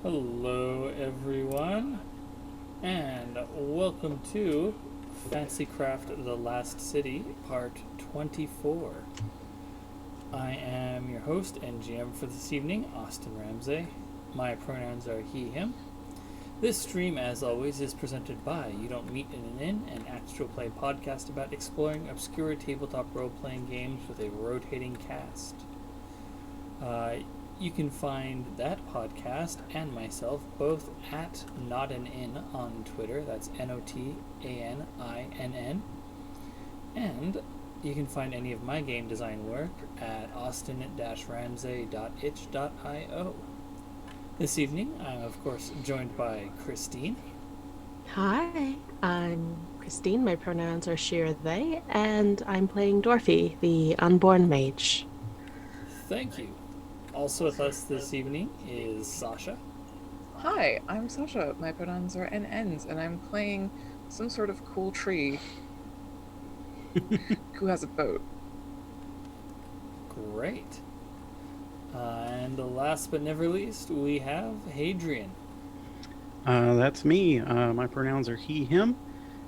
Hello, everyone, and welcome to Fancycraft The Last City, Part 24. I am your host and GM for this evening, Austin Ramsey. My pronouns are he, him. This stream, as always, is presented by You Don't Meet in an Inn, an actual play podcast about exploring obscure tabletop role-playing games with a rotating cast. You can find that podcast and myself both at Not an Inn on Twitter. That's NOTANINN. And you can find any of my game design work at austin-ramsey.itch.io. This evening, I'm of course joined by Christine. Hi, I'm Christine. My pronouns are she or they, and I'm playing Dorothy, the unborn mage. Thank you. Also with us this evening is Sasha. Hi, I'm Sasha. My pronouns are NNs, and I'm playing some sort of cool tree who has a boat. Great. And last but never least, we have Hadrian. That's me. My pronouns are he, him,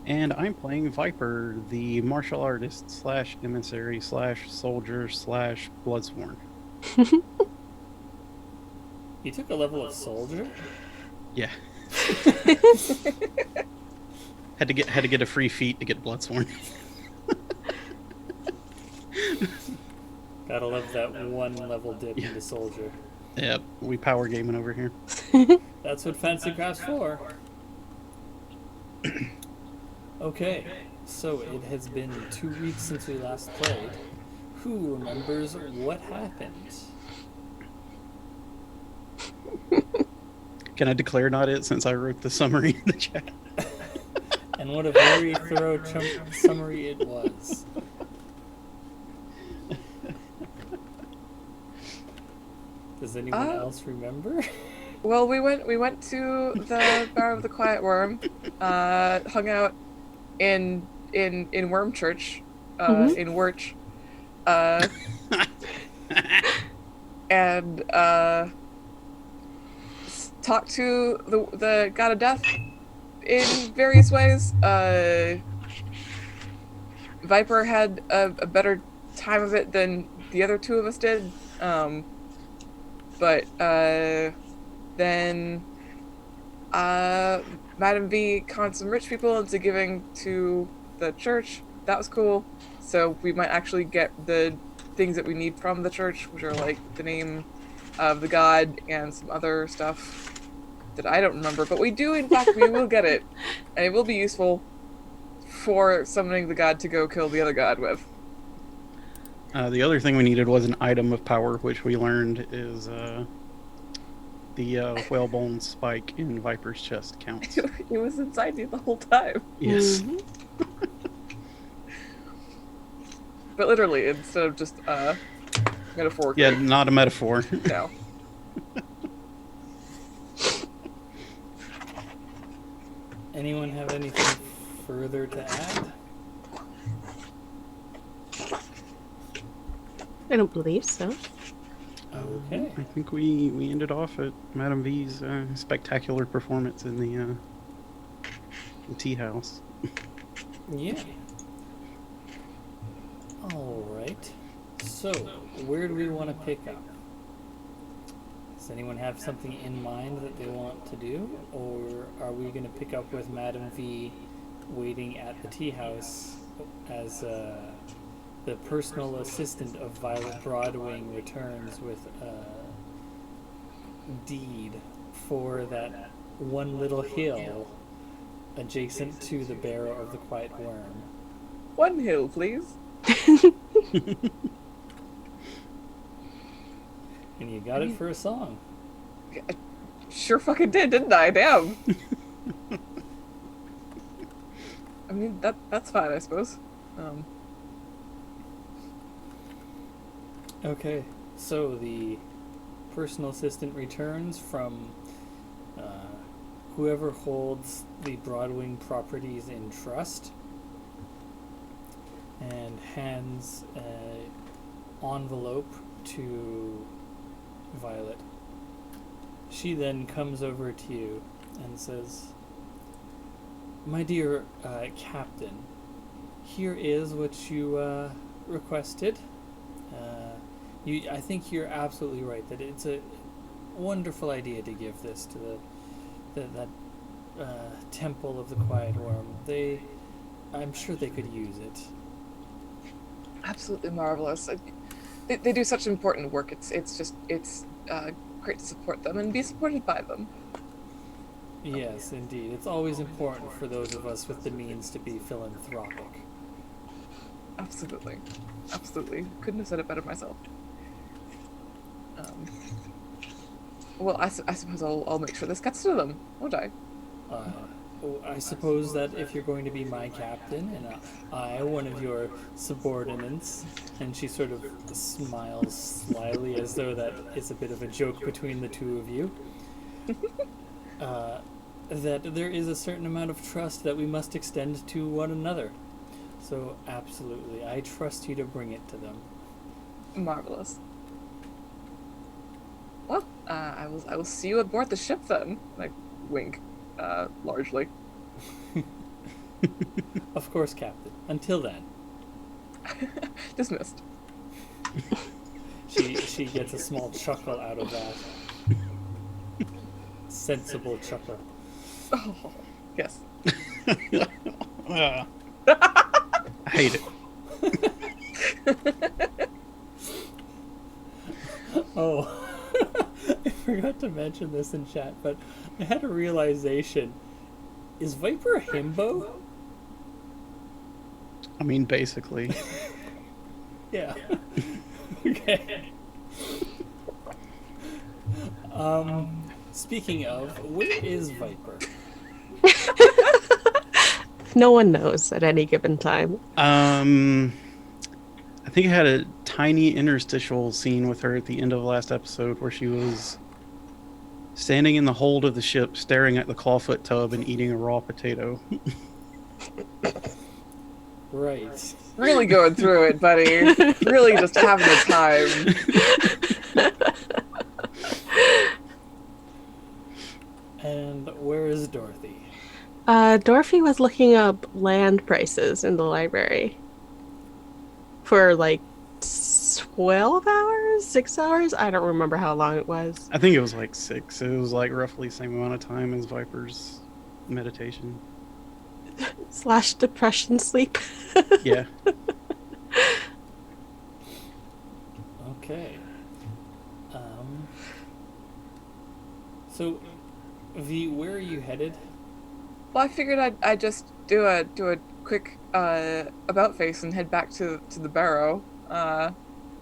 and I'm playing Viper, the martial artist slash emissary slash soldier slash bloodsworn. You took a level of soldier? Yeah. had to get a free feat to get bloodsworn. Gotta love that one level dip into soldier. Yep, we power gaming over here. That's what Fancycraft's for. Okay, so it has been 2 weeks since we last played. Who remembers what happened? Can I declare not it since I wrote the summary in the chat? And what a very thorough summary it was. Does anyone else remember? Well, we went to the Bar of the Quiet Worm, hung out in Worm Church, in Wirch, and talked to the God of Death in various ways. Viper had a better time of it than the other two of us did. But then Madam V conned some rich people into giving to the church. That was cool. So we might actually get the things that we need from the church, which are like the name of the god and some other stuff that I don't remember. But we do, in fact, we will get it. And it will be useful for summoning the god to go kill the other god with. The other thing we needed was an item of power, which we learned is the whalebone spike in Viper's chest counts. It was inside you the whole time. Yes. Mm-hmm. But literally, instead of just metaphorically. Yeah, not a metaphor. No. Anyone have anything further to add? I don't believe so. Okay. I think we ended off at Madame V's spectacular performance in the tea house. Yeah. Alright. So, where do we want to pick up? Does anyone have something in mind that they want to do? Or are we going to pick up with Madame V waiting at the tea house as the personal assistant of Violet Broadwing returns with a deed for that one little hill adjacent to the Barrow of the Quiet Worm? One hill, please. And you got it for a song. Sure fucking did, didn't I? Damn. I mean, that's fine, I suppose. Okay, so the personal assistant returns from whoever holds the Broadwing properties in trust and hands an envelope to Violet. She then comes over to you and says, "My dear Captain, here is what you requested. I think you're absolutely right that it's a wonderful idea to give this to that Temple of the Quiet Worm. I'm sure they could use it." Absolutely marvelous. They do such important work. It's great to support them and be supported by them. Yes, indeed. It's always important for those of us with the means to be philanthropic. Absolutely. Absolutely. Couldn't have said it better myself. Well, I suppose I'll make sure this gets to them, won't I? I suppose that if you're going to be my captain and I, one of your subordinates, and she sort of smiles slyly as though that is a bit of a joke between the two of you, that there is a certain amount of trust that we must extend to one another. So absolutely, I trust you to bring it to them. Marvelous. Well, I will see you aboard the ship then. Like, wink, largely. Of course, Captain. Until then. Dismissed. She gets a small chuckle out of that. Sensible chuckle. Oh, yes. I hate it. Oh, I forgot to mention this in chat, but I had a realization. Is Viper a himbo? I mean, basically. Yeah. Okay. Speaking of, where is Viper? No one knows at any given time. I think I had a tiny interstitial scene with her at the end of the last episode where she was standing in the hold of the ship, staring at the clawfoot tub and eating a raw potato. Right. Really going through it, buddy. Really just having the time. And where is Dorothy? Dorothy was looking up land prices in the library for like 12 hours, 6 hours. I don't remember how long it was. I think it was like 6. It was like roughly the same amount of time as Viper's meditation. / depression sleep. Yeah. Okay. So, V, where are you headed? Well, I figured I'd just do a quick about face and head back to the barrow.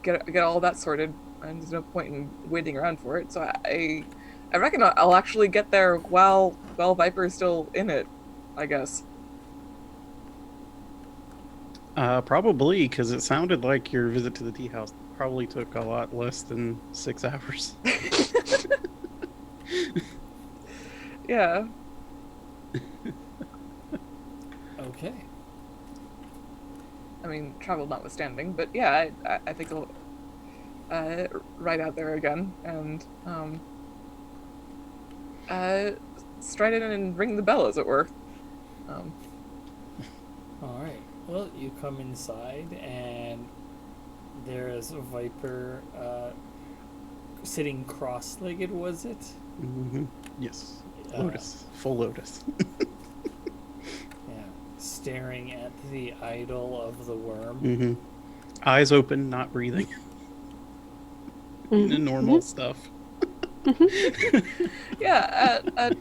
Get all that sorted. And there's no point in waiting around for it. So I reckon I'll actually get there while Viper is still in it, I guess. Probably, because it sounded like your visit to the tea house probably took a lot less than 6 hours. Yeah. Okay. I mean, travel notwithstanding, but yeah, I think I'll ride out there again and stride in and ring the bell, as it were. All right. Well, you come inside, and there is a Viper sitting cross-legged, was it? Mm-hmm. Yes. Lotus. Full lotus. Yeah. Staring at the idol of the worm. Mm-hmm. Eyes open, not breathing. The normal stuff. Yeah,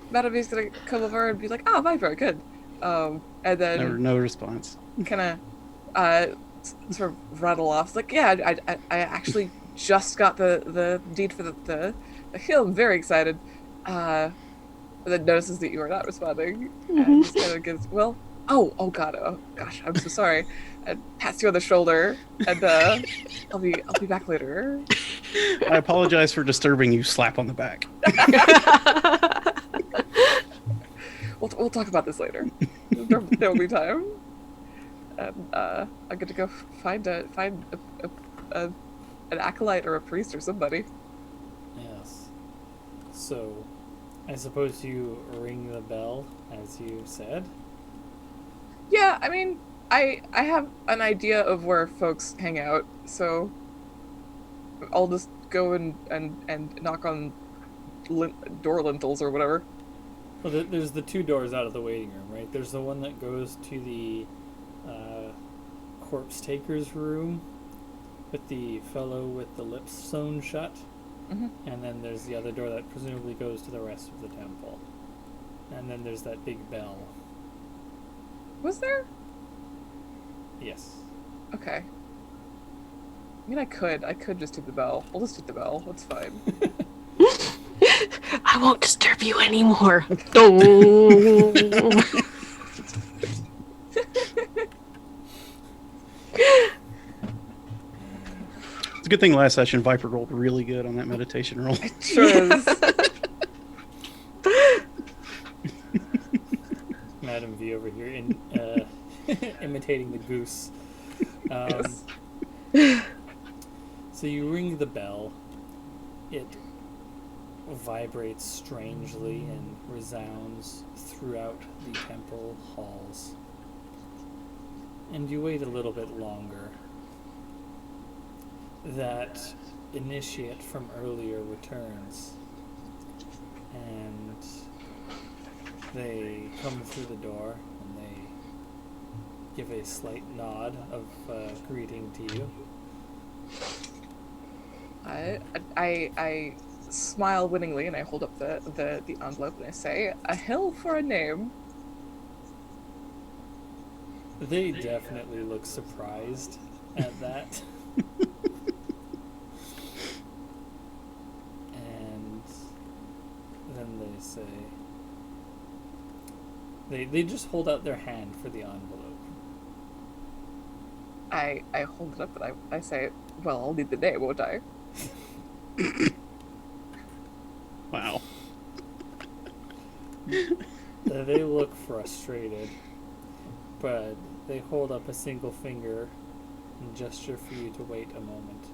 Madame V's gonna come over and be like, "Ah, Viper, good." And then No response. kind of sort of rattle off like, "Yeah, I actually just got the deed for the hill. I'm very excited." But then notices that you are not responding, and just kind of gives, "Well, oh god, oh gosh, I'm so sorry." And pats you on the shoulder, and I'll be back later. I apologize for disturbing you. Slap on the back. We'll talk about this later. There'll be time. And I'm gonna go find an acolyte or a priest or somebody. Yes. So, I suppose you ring the bell, as you said. Yeah, I mean, I have an idea of where folks hang out, so I'll just go and knock on door lintels or whatever. Well, there's the two doors out of the waiting room, right? There's the one that goes to the corpse taker's room with the fellow with the lips sewn shut. Hmm. And then there's the other door that presumably goes to the rest of the temple. And then there's that big bell. Was there? Yes. Okay. I mean, I could just hit the bell. We'll just hit the bell. That's fine. I won't disturb you anymore. Dong. It's a good thing last session Viper rolled really good on that meditation roll. Sure is. Madam V over here imitating the goose. So you ring the bell. It vibrates strangely and resounds throughout the temple halls. And you wait a little bit longer. That initiate from earlier returns. And they come through the door and they give a slight nod of greeting to you. I smile winningly and I hold up the envelope and I say, "A hill for a name." They definitely look surprised at that. And then they say, they just hold out their hand for the envelope. I hold it up and I say, "Well, I'll need the name, won't I?" Wow. They look frustrated, but they hold up a single finger and gesture for you to wait a moment.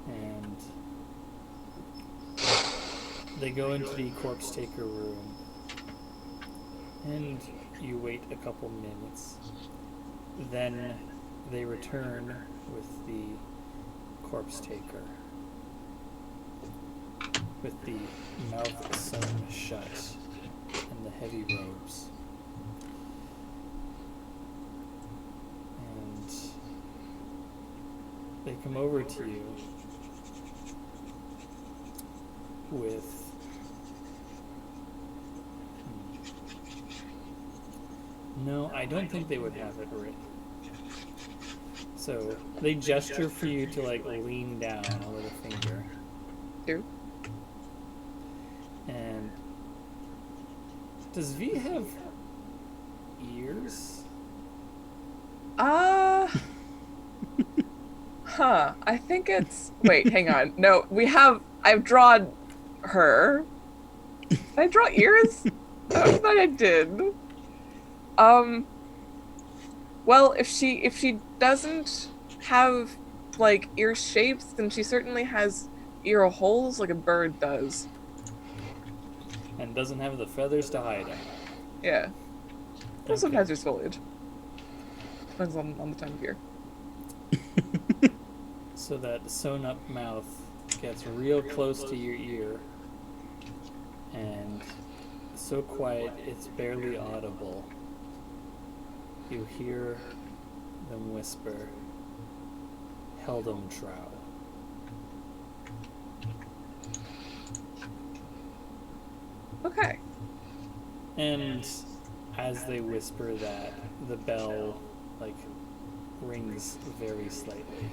And they go into the corpse taker room, and you wait a couple minutes. Then they return with the corpse taker, with the mouth sewn shut and the heavy robes. And they come over to you with no, I don't think they would have it written. So they gesture for you to like lean down with a finger. Do. And does V have ears? I think it's wait, hang on. No, I've drawn her. Did I draw ears? I thought I did. Well, if she doesn't have like ear shapes, then she certainly has ear holes like a bird does. And doesn't have the feathers to hide it. Yeah. Well, Okay. sometimes there's foliage. Depends on the time of year. So that sewn up mouth gets real close to your ear, and so quiet it's barely audible. You hear them whisper, Heldum Trow. Okay. And as they whisper that, the bell, like, rings very slightly.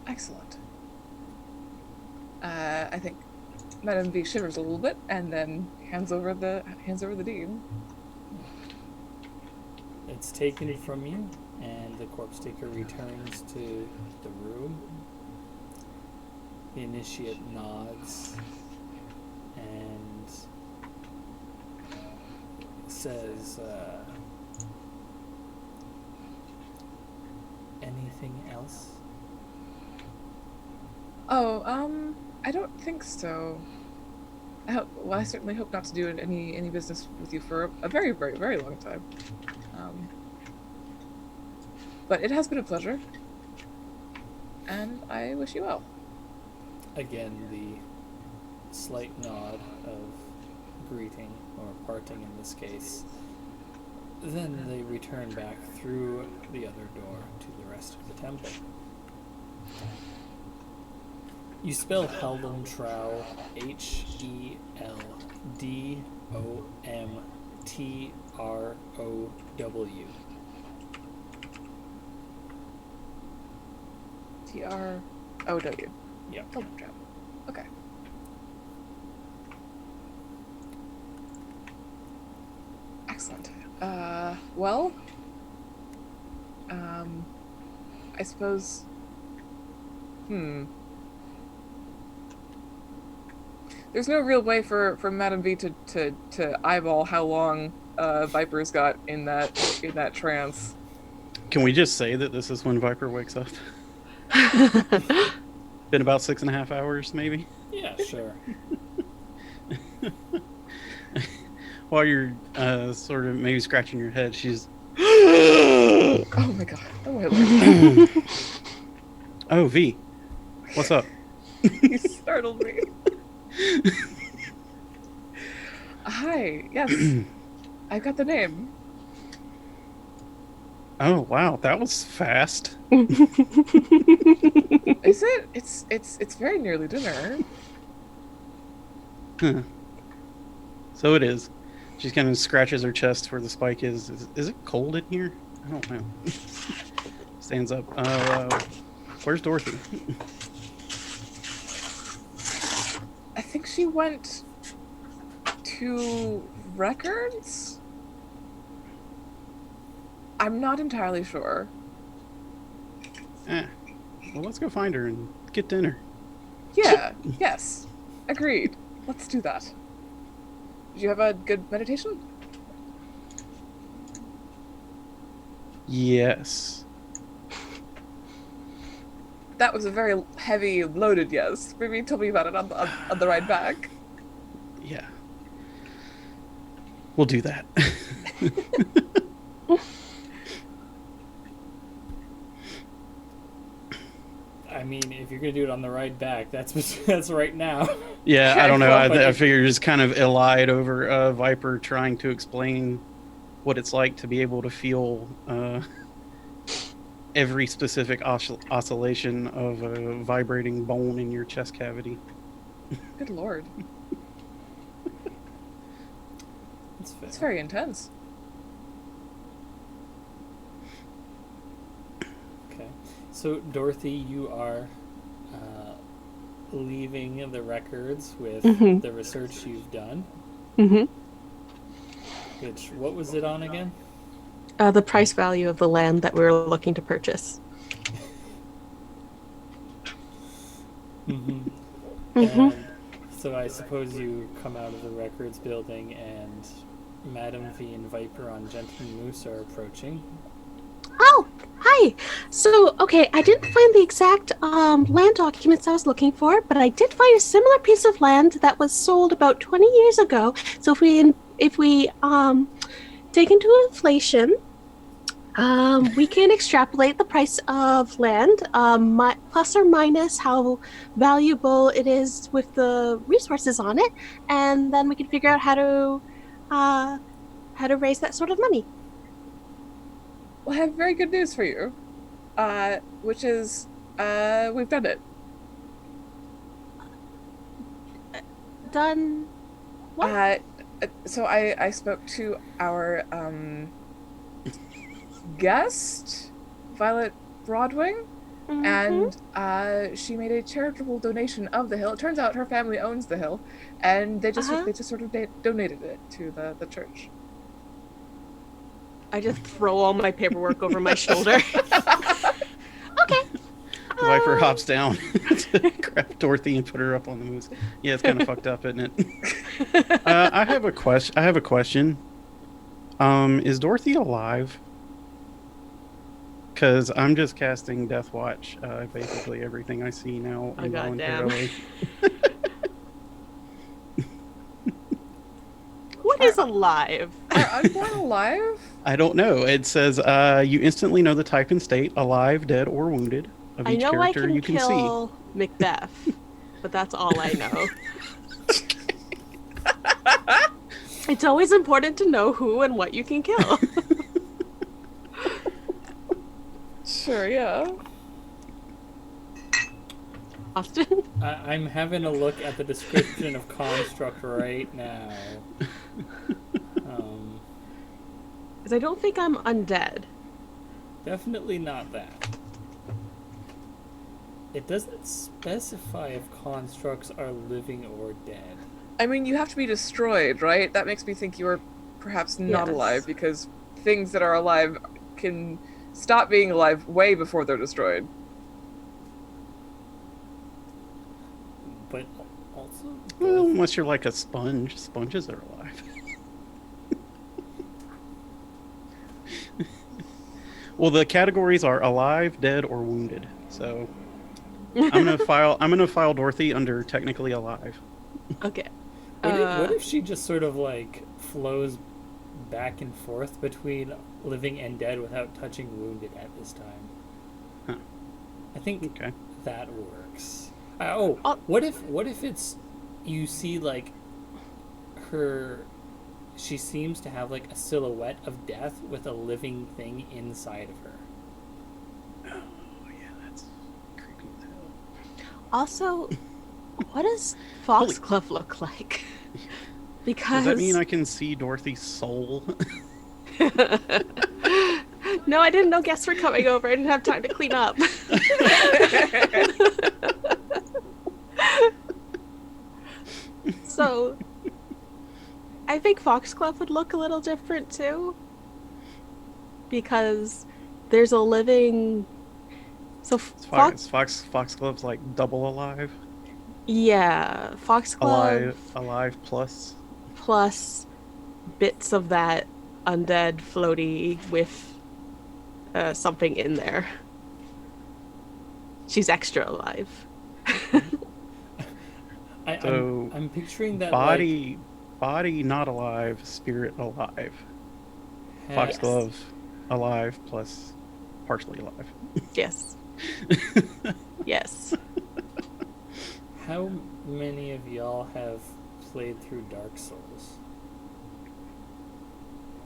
Excellent. I think Madame V shivers a little bit and then hands over the deed. It's taken from you, and the corpse taker returns to the room. The initiate nods and says, anything else? Oh, I don't think so. I certainly hope not to do any business with you for a very, very, very long time. Um, but it has been a pleasure, and I wish you well. Again, the slight nod of greeting, or parting in this case. Then they return back through the other door to the rest of the temple. You spell Heldomtrow Heldomtrow. Trow. Yeah. Heldomtrow. Okay. Excellent. Well, I suppose. There's no real way for Madame V to eyeball how long Viper's got in that trance. Can we just say that this is when Viper wakes up? Been about 6.5 hours, maybe. Yeah, sure. While you're sort of maybe scratching your head, she's. Oh my god. Oh my lord. Oh, V. What's up? You startled me. Hi. Yes. I got the name. Oh, wow. That was fast. Is it? It's very nearly dinner. Huh. So it is. She kind of scratches her chest where the spike is. Is it cold in here? I don't know. Stands up. Where's Dorothy? I think she went to records? I'm not entirely sure. Well, let's go find her and get dinner. Yeah, yes. Agreed. Let's do that. Did you have a good meditation? Yes. That was a very heavy, loaded yes. Maybe tell me about it on the ride back. Yeah. We'll do that. I mean, if you're gonna do it on the ride back, that's right now. Yeah, I don't know. Well, I figured just kind of elide over Viper trying to explain what it's like to be able to feel every specific oscillation of a vibrating bone in your chest cavity. Good lord. That's fair. It's very intense. Okay. So, Dorothy, you are leaving the records with the research you've done. Which, what was it on again? The price value of the land that we were looking to purchase. And so I suppose you come out of the records building and Madame V and Viper on Gentleman Moose are approaching. Oh, hi. So, okay, I didn't find the exact land documents I was looking for, but I did find a similar piece of land that was sold about 20 years ago. So if we take into inflation, we can extrapolate the price of land, plus or minus how valuable it is with the resources on it, and then we can figure out how to raise that sort of money. Well, I have very good news for you. Which is, we've done it. Done what? So I spoke to our guest, Violet Broadwing, and she made a charitable donation of the hill. It turns out her family owns the hill, and they just sort of donated it to the church. I just throw all my paperwork over my shoulder. Okay. Viper hops down to grab Dorothy and put her up on the moose. Yeah, it's kind of fucked up, isn't it? I have a question. Is Dorothy alive? Because I'm just casting Death Watch. Basically, everything I see now Oh, goddamn. involuntarily. What is alive? Are unborn alive? I don't know. It says you instantly know the type and state, alive, dead, or wounded, of I each know I character can you can kill Macbeth, but that's all I know. It's always important to know who and what you can kill. Sure, yeah. Austin? I'm having a look at the description of construct right now. Because I don't think I'm undead. Definitely not that. It doesn't specify if constructs are living or dead. I mean, you have to be destroyed, right? That makes me think you are perhaps not Yes. alive, because things that are alive can stop being alive way before they're destroyed. But also, Well, unless you're like a sponge. Sponges are alive. Well, the categories are alive, dead, or wounded. So I'm gonna file Dorothy under technically alive. Okay. what if she just sort of like flows back and forth between living and dead without touching wounded at this time? Huh. I think Okay. that works. Oh. What if it's you see like her? She seems to have like a silhouette of death with a living thing inside of her. Oh yeah, that's creepy as hell. Also, what does Foxglove look like? Because Does that mean I can see Dorothy's soul? No, I didn't know guests were coming over. I didn't have time to clean up. So, I think Foxglove would look a little different too. Because there's a living. So, Foxglove's like double alive. Yeah, Foxglove Alive plus. plus bits of that undead floaty with something in there. She's extra alive. So, I'm picturing that Body not alive, spirit alive. like, Foxglove alive plus partially alive. Yes. Yes. How many of y'all have played through Dark Souls?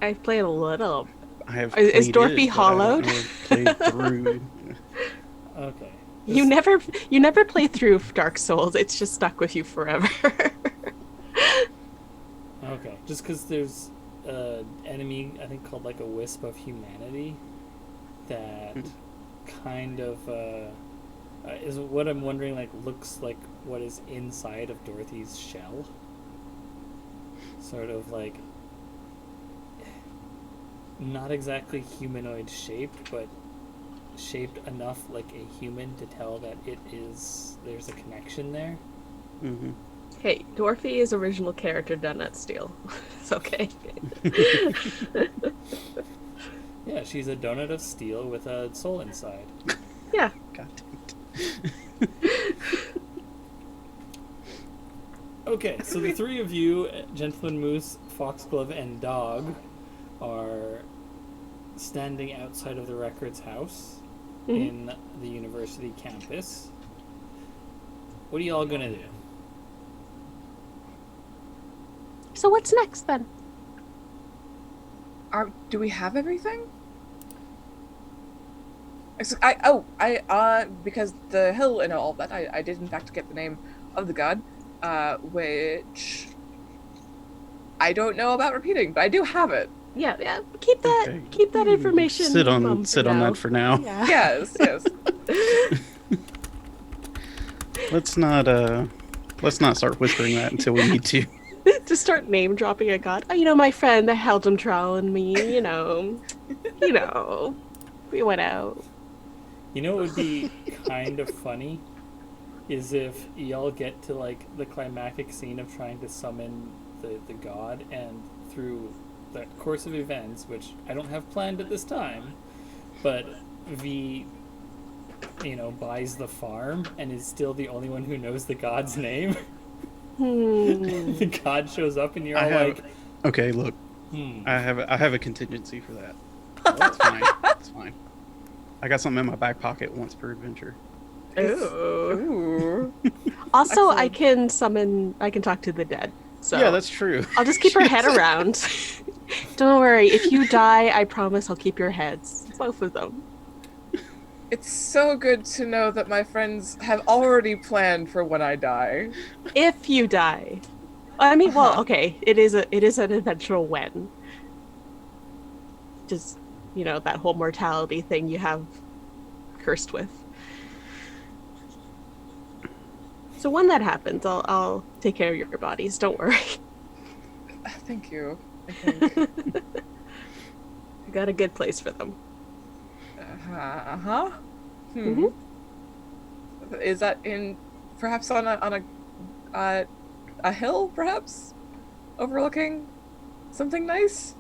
I've played a little. I have. Is played Dorothy it, but I don't hollowed? know if played through. Okay. You never play through Dark Souls. It's just stuck with you forever. Okay. Just because there's an enemy, I think, called like a Wisp of Humanity that kind of is what I'm wondering, like, looks like what is inside of Dorothy's shell. Sort of like not exactly humanoid shaped, but shaped enough like a human to tell that there's a connection there. Mm-hmm. Hey, Dorothy is original character done at Steel. It's okay. Yeah, she's a donut of steel with a soul inside. Yeah. God damn it. Okay, so the three of you, Gentleman Moose, Foxglove, and Dog, are standing outside of the Records House in the university campus. What are y'all gonna do? So what's next then? Do we have everything? Because the hill and all that, I did in fact get the name of the god, which I don't know about repeating, but I do have it. Yeah. Keep that. Okay. Keep that information. Sit on now. that for now. Yeah. Yes, yes. Let's not start whispering that until we need to. To start name dropping a god. Oh, my friend, the Heldum Trowel and me. We went out. You know what would be kind of funny? Is if y'all get to like the climactic scene of trying to summon the god, and through the course of events, which I don't have planned at this time, but V, buys the farm and is still the only one who knows the god's name. The god shows up and you're all like, okay, look, I have a contingency for that. That's fine. That's fine. I got something in my back pocket once per adventure. Ooh. Also, Excellent. I can talk to the dead. So Yeah, that's true. I'll just keep her head around. Don't worry, if you die, I promise I'll keep your heads. Both of them. It's so good to know that my friends have already planned for when I die. If you die. I mean, well, okay, it is an eventual when. Just, that whole mortality thing you have cursed with. So when that happens, I'll take care of your bodies. Don't worry. Thank you. I think. I got a good place for them. Uh-huh. Mm-hmm. Is that perhaps on a hill, perhaps? Overlooking something nice?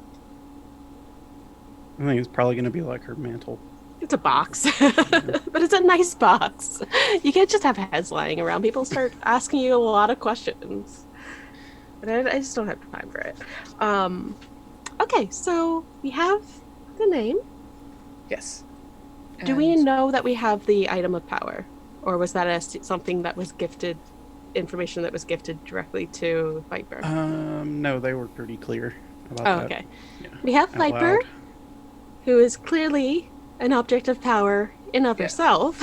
I think it's probably going to be like her mantle. It's a box, but it's a nice box. You can't just have heads lying around. People start asking you a lot of questions. But I just don't have time for it. Okay, so we have the name. Yes. Do we know that we have the item of power? Or was that something that was gifted, information that was gifted directly to Viper? No, they were pretty clear about Oh, that. okay. Yeah. We have Out Viper, loud. who is clearly an object of power in of Yeah. herself.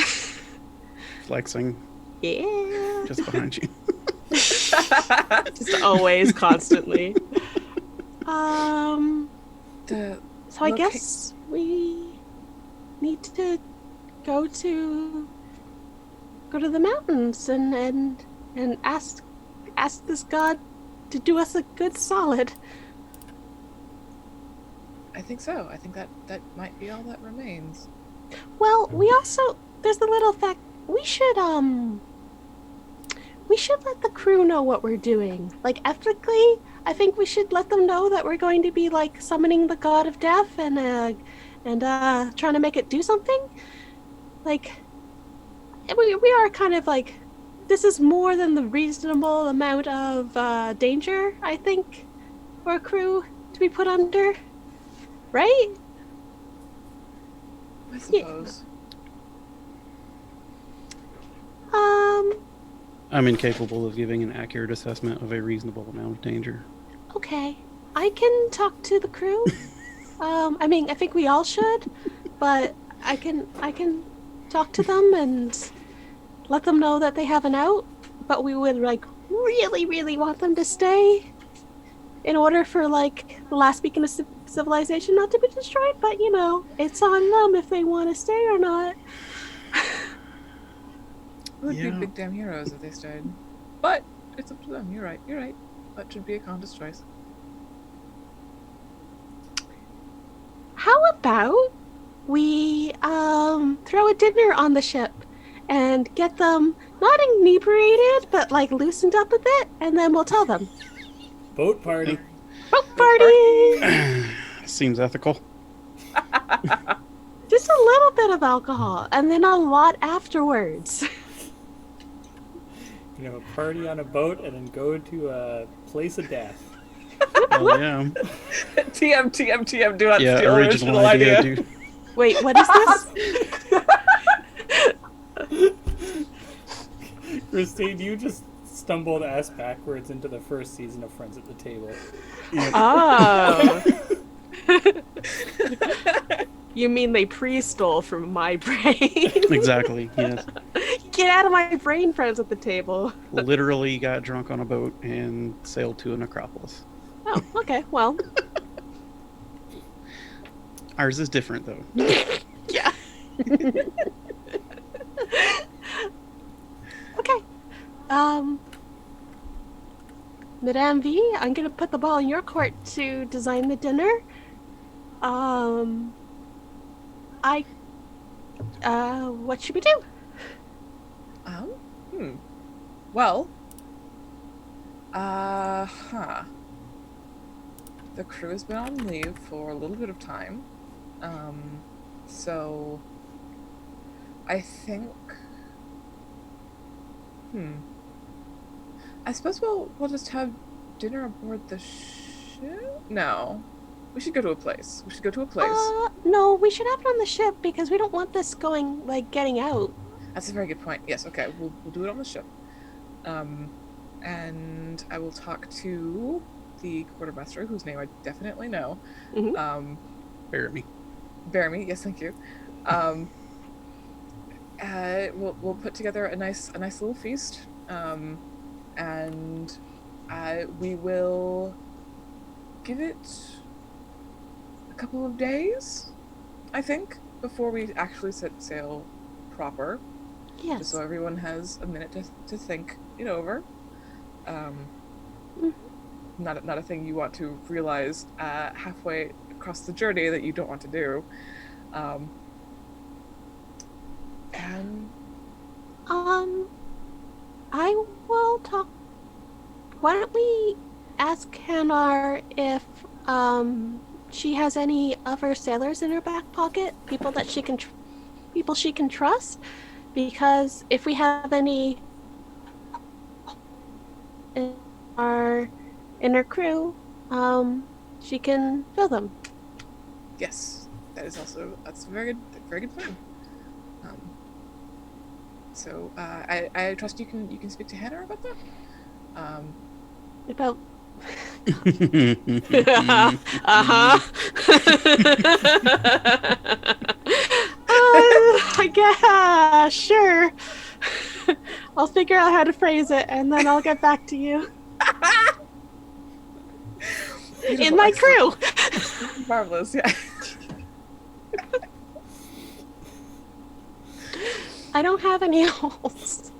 Flexing Yeah. just behind you. Just always, constantly. So I guess we need to go to the mountains and ask this god to do us a good solid. I think so. I think that might be all that remains. Well, we also there's the little fact we should let the crew know what we're doing. Like ethically, I think we should let them know that we're going to be like summoning the god of death and trying to make it do something. Like we are kind of like this is more than the reasonable amount of danger, I think, for a crew to be put under. Right? I suppose. I'm incapable of giving an accurate assessment of a reasonable amount of danger. Okay. I can talk to the crew. I mean, I think we all should, but I can talk to them and let them know that they have an out, but we would like really, really want them to stay in order for like the last beacon of civilization not to be destroyed, but it's on them if they want to stay or not. We would Yeah. be big damn heroes if they stayed. But it's up to them. You're right. That should be a conscious choice. How about we throw a dinner on the ship and get them not inebriated but like loosened up a bit, and then we'll tell them. boat party. Boat party! Seems ethical. Just a little bit of alcohol and then a lot afterwards. A party on a boat and then go to a place of death. Oh yeah. TM. Do not Yeah, steal original idea, dude. Wait, what is this? Christine, you just stumbled ass backwards into the first season of Friends at the Table. Oh. You mean they pre-stole from my brain? Exactly. Yes. Get out of my brain, Friends at the Table. Literally got drunk on a boat and sailed to a necropolis. Oh, okay, well. Ours is different though. Yeah. Okay. Madame V, I'm gonna put the ball in your court to design the dinner. What should we do? Well, the crew has been on leave for a little bit of time. So I think. I suppose we'll just have dinner aboard the ship. No, we should go to a place. We should go to a place. No, we should have it on the ship because we don't want this going, like, getting out. That's a very good point. Yes. Okay. We'll do it on the ship. And I will talk to the quartermaster, whose name I definitely know. Mm-hmm. Bearimy. Yes, thank you. We'll put together a nice little feast. And we will give it a couple of days, I think, before we actually set sail proper. Yes. Just so everyone has a minute to think it over. Not a thing you want to realize halfway across the journey that you don't want to do. I will talk. Why don't we ask Hanar if she has any other sailors in her back pocket, people she can trust, because if we have any in her crew, she can fill them. Yes, that's a very good plan. So I trust you can speak to Hannah about that. About I guess sure. I'll figure out how to phrase it and then I'll get back to you. In my crew. Marvelous, yeah. I don't have any holes.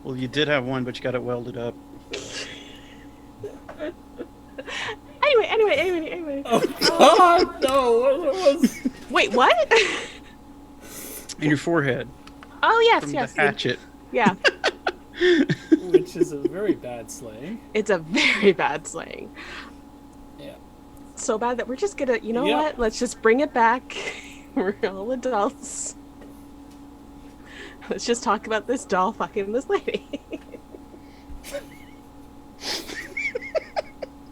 Well, you did have one, but you got it welded up. Anyway. Oh God, no! What was? Wait, what? In your forehead. Oh yes, From yes. the hatchet. Yeah. Which is a very bad slang. It's a very bad slang. Yeah. So bad that we're just gonna, you know Yeah. what? Let's just bring it back. We're all adults. Let's just talk about this doll fucking this lady.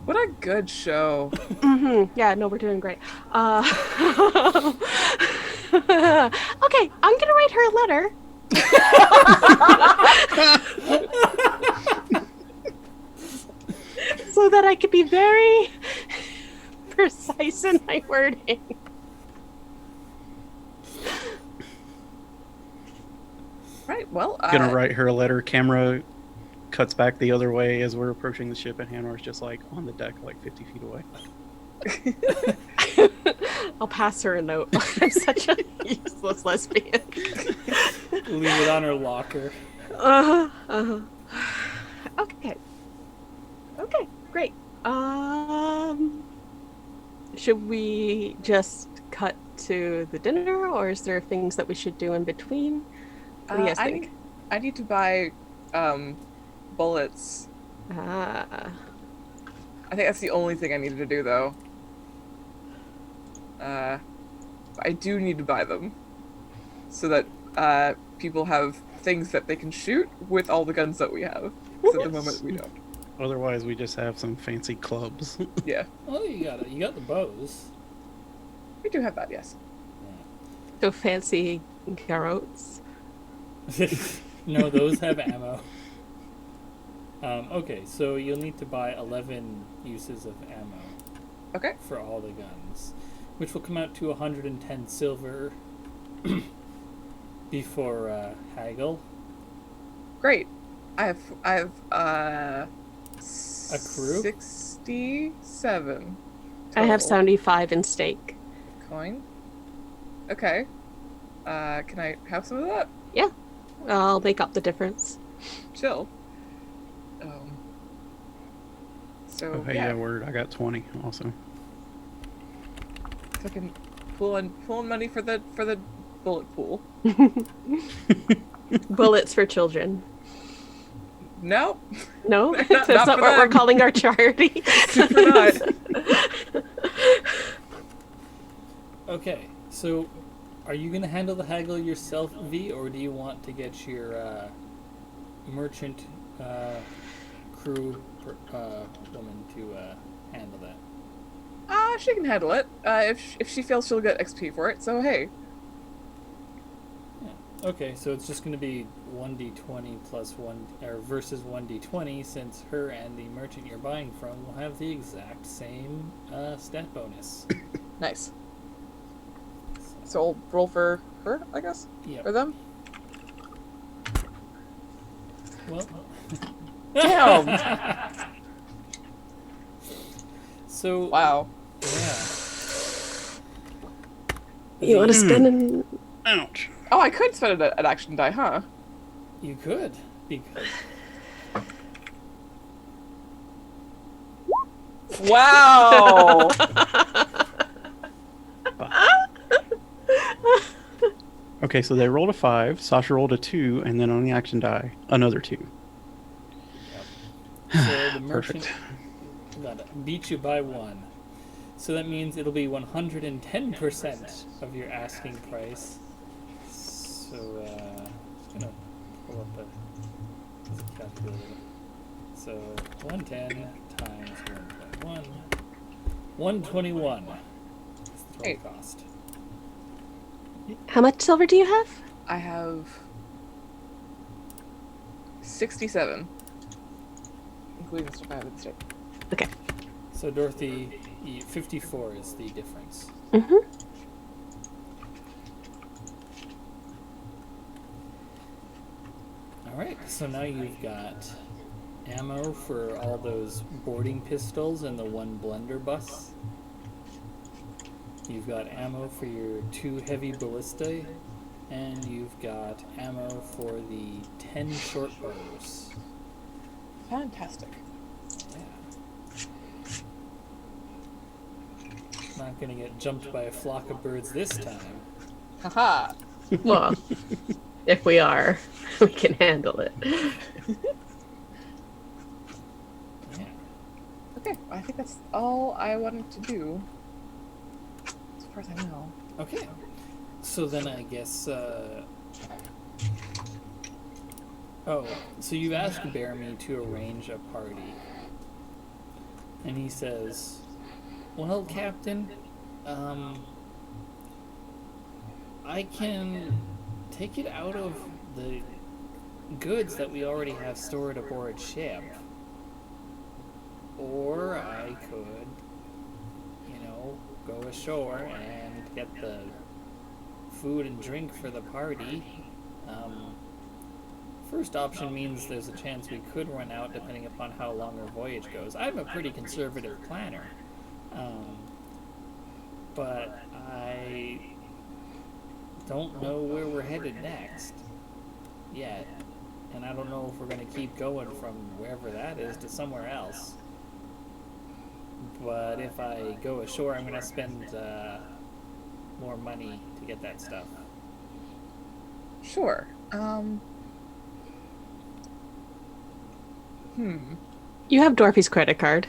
What a good show. Mm-hmm. Yeah, no, we're doing great. Okay, I'm gonna write her a letter. So that I could be very precise in my wording. Right, well, Gonna write her a letter. Camera cuts back the other way as we're approaching the ship, and Hanor's just like on the deck, like 50 feet away. I'll pass her a note. I'm such a useless lesbian. Leave it on her locker. Okay, great. Should we just cut to the dinner, or is there things that we should do in between? What do you guys think? I need to buy bullets. Ah. I think that's the only thing I needed to do, though. I do need to buy them so that people have things that they can shoot with all the guns that we have. 'Cause at the moment we don't. Otherwise, we just have some fancy clubs. Yeah, Well, you got the bows. we do have that. Yes. So fancy garrotes. No, those have ammo. Okay, so you'll need to buy 11 uses of ammo Okay. for all the guns, which will come out to 110 silver before haggle. Great. I have A crew? 67. I have total 75 in steak. coin. Okay. Can I have some of that? Yeah, I'll make up the difference. Chill. So Okay, yeah, word. I got 20 also. So I can pull in money for the bullet pool. Bullets for children. No, No, Not- that's not not for what we're them. calling our charity. super not. Okay, so are you going to handle the haggle yourself, V, or do you want to get your merchant crew woman to handle that? She can handle it. If she feels she'll get XP for it, so hey. Yeah. Okay, so it's just going to be 1d20 plus 1, or versus 1d20, since her and the merchant you're buying from will have the exact same stat bonus. Nice. So I'll roll for her, I guess? Yep. Or them? Well. Damn! So. Wow. Yeah. You want to spend an... Ouch. Oh, I could spend an action die, huh? You could. Because. Wow! Okay, so they rolled a 5, Sasha rolled a 2, and then on the action die, another 2. So the merchant Perfect. beat you by 1. So that means it'll be 110% of your asking price. So, just gonna pull up a calculator. So, 110 times 1.1. 121 is the total cost. How much silver do you have? I have 67. Including the stuff I have at stake. Okay. So, Dorothy, 54 is the difference. Mm-hmm. Alright, so now you've got ammo for all those boarding pistols and the 1 blender bus. You've got ammo for your 2 heavy ballistae, and you've got ammo for the 10 short bows. Fantastic. Yeah. Not gonna get jumped by a flock of birds this time. Haha! Well, if we are, we can handle it. Yeah. Okay, I think that's all I wanted to do. As far as I know. Okay. So then I guess, oh, so you asked Bearme to arrange a party. And he says, well, Captain, I can take it out of the goods that we already have stored aboard ship. Or I could, go ashore and get the food and drink for the party. First option means there's a chance we could run out depending upon how long our voyage goes. I'm a pretty conservative planner. But I don't know where we're headed next yet. And I don't know if we're going to keep going from wherever that is to somewhere else. But if I go ashore, I'm going to spend more money to get that stuff. Sure. You have Dorothy's credit card.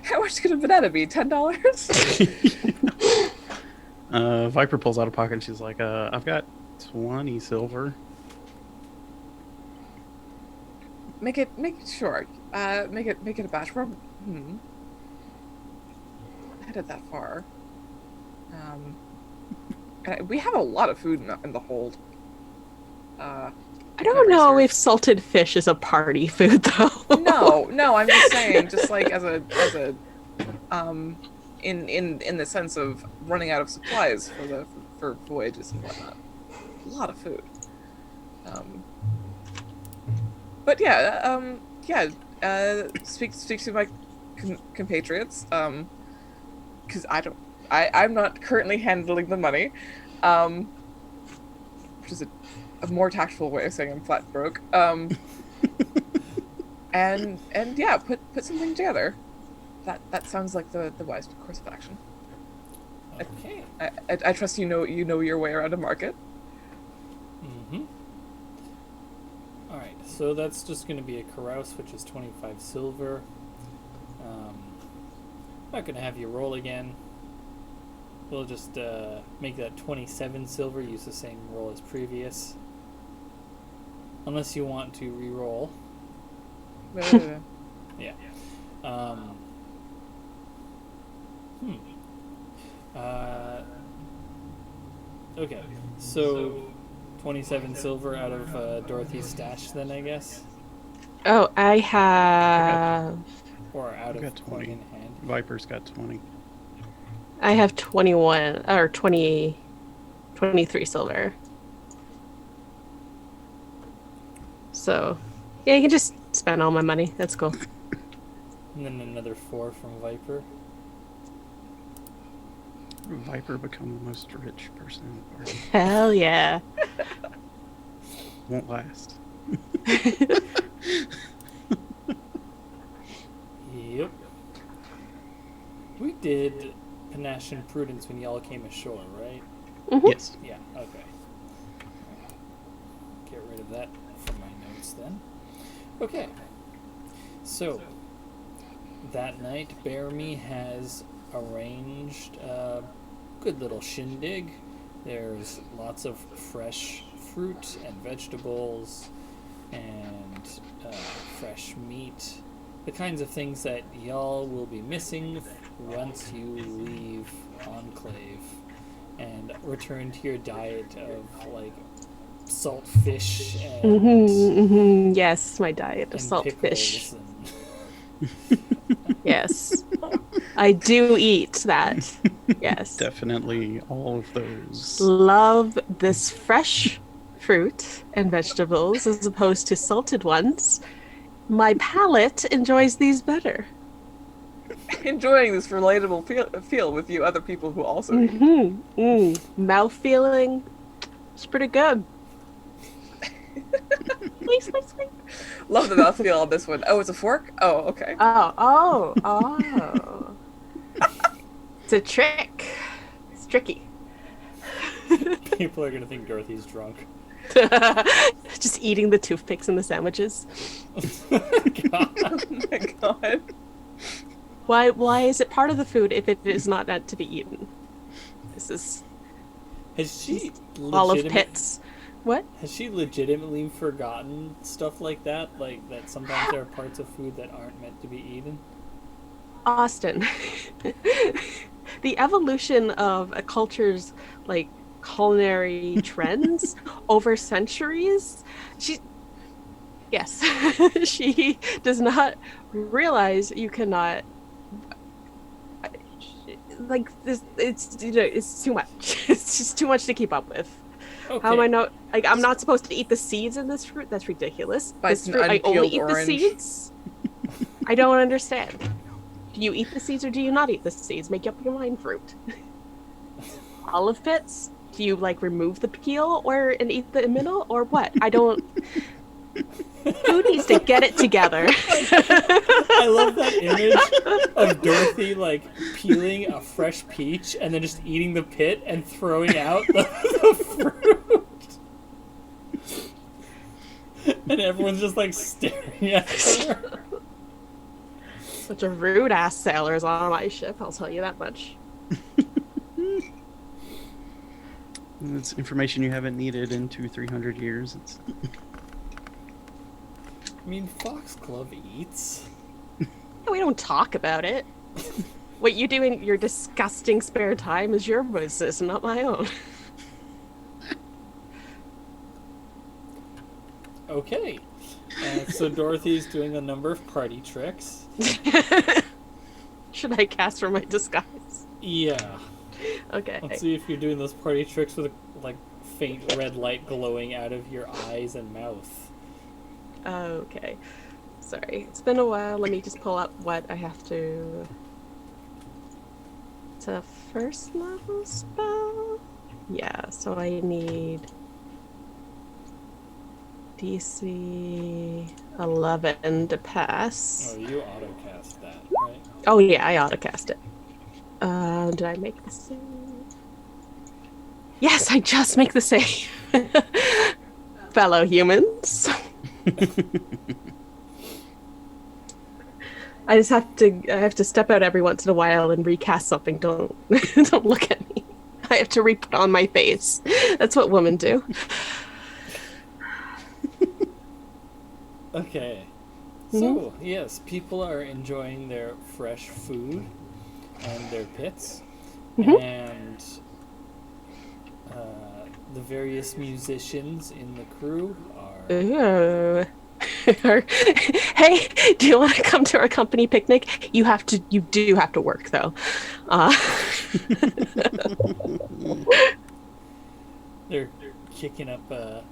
How much could a banana be? $10? Viper pulls out a pocket and she's like, I've got 20 silver. Make it short. Make it a batch. We're headed that far. And we have a lot of food in the hold. I don't know if salted fish is a party food, though. No, I'm just saying, just like as a in the sense of running out of supplies for voyages and whatnot. A lot of food. But yeah, speak to my compatriots, because I'm not currently handling the money, which is a more tactful way of saying I'm flat broke. And yeah, put something together. That sounds like the wise course of action. Okay. I trust you know your way around a market. Mm-hmm. Alright, so that's just going to be a carouse, which is 25 silver. Not gonna have you roll again. We'll just make that 27 silver, use the same roll as previous. Unless you want to re-roll. Yeah. Okay, so 27 silver out of Dorothy's stash then, I guess? Oh, I have... Or out I of got 20. coin in hand? Viper's got 20. I have 21, or 20, 23 silver. So, yeah, you can just spend all my money. That's cool. And then another 4 from Viper. Viper become the most rich person in the party. Hell yeah. Won't last. Yep. We did Panache and Prudence when y'all came ashore, right? Mm-hmm. Yes. Yeah, okay. Get rid of that from my notes then. Okay. So, that night, Bearme has arranged a good little shindig. There's lots of fresh fruit and vegetables and fresh meat. The kinds of things that y'all will be missing once you leave Enclave and return to your diet of, like, salt fish and, Yes, my diet of and salt pickles fish. and Yes. I do eat that. Yes. Definitely all of those. Love this fresh fruit and vegetables as opposed to salted ones. My palate enjoys these better. Enjoying this relatable feel with you other people who also eat. Mouth feeling. It's pretty good. Squeak, squeak, squeak. Love the mouthfeel on this one. Oh, it's a fork? Oh, okay. Oh. It's a trick. It's tricky. people are gonna think Dorothy's drunk. Just eating the toothpicks and the sandwiches. God. Oh my god. Why is it part of the food if it is not meant to be eaten? This is Has she olive legitimate- pits. What? Has she legitimately forgotten stuff like that? Like that sometimes there are parts of food that aren't meant to be eaten? Austin. The evolution of a culture's like culinary trends over centuries. Yes, she does not realize you cannot. Like this, it's it's too much. It's just too much to keep up with. Okay. How am I not like I'm not supposed to eat the seeds in this fruit? That's ridiculous. Bites This an fruit, I only unpeeled eat orange. the seeds. I don't understand. Do you eat the seeds or do you not eat the seeds? Make up your mind, fruit. Olive pits? Do you like remove the peel and eat the middle or what? I don't. Who needs to get it together? I love that image of Dorothy like peeling a fresh peach and then just eating the pit and throwing out the fruit. And everyone's just like staring at her. Such a rude ass sailors on my ship, I'll tell you that much. It's information you haven't needed in 200-300 years. It's... I mean, Foxglove eats. We don't talk about it. What you do in your disgusting spare time is your business, not my own. Okay. So Dorothy's doing a number of party tricks. Should I cast for my disguise? Yeah. Okay. Let's see if you're doing those party tricks with like faint red light glowing out of your eyes and mouth. Okay. Sorry. It's been a while. Let me just pull up what I have to... It's a first level spell? Yeah, so I need... DC 11 to pass. Oh, you autocast that, right? Oh yeah, I autocast it. Did I make the save? Yes, I just make the save. Fellow humans. I just have to step out every once in a while and recast something. Don't don't look at me. I have to re-put on my face. That's what women do. Okay. So, yes, people are enjoying their fresh food and their pits. And the various musicians in the crew are... Ooh. Hey, do you want to come to our company picnic? You do have to work though. They're kicking up a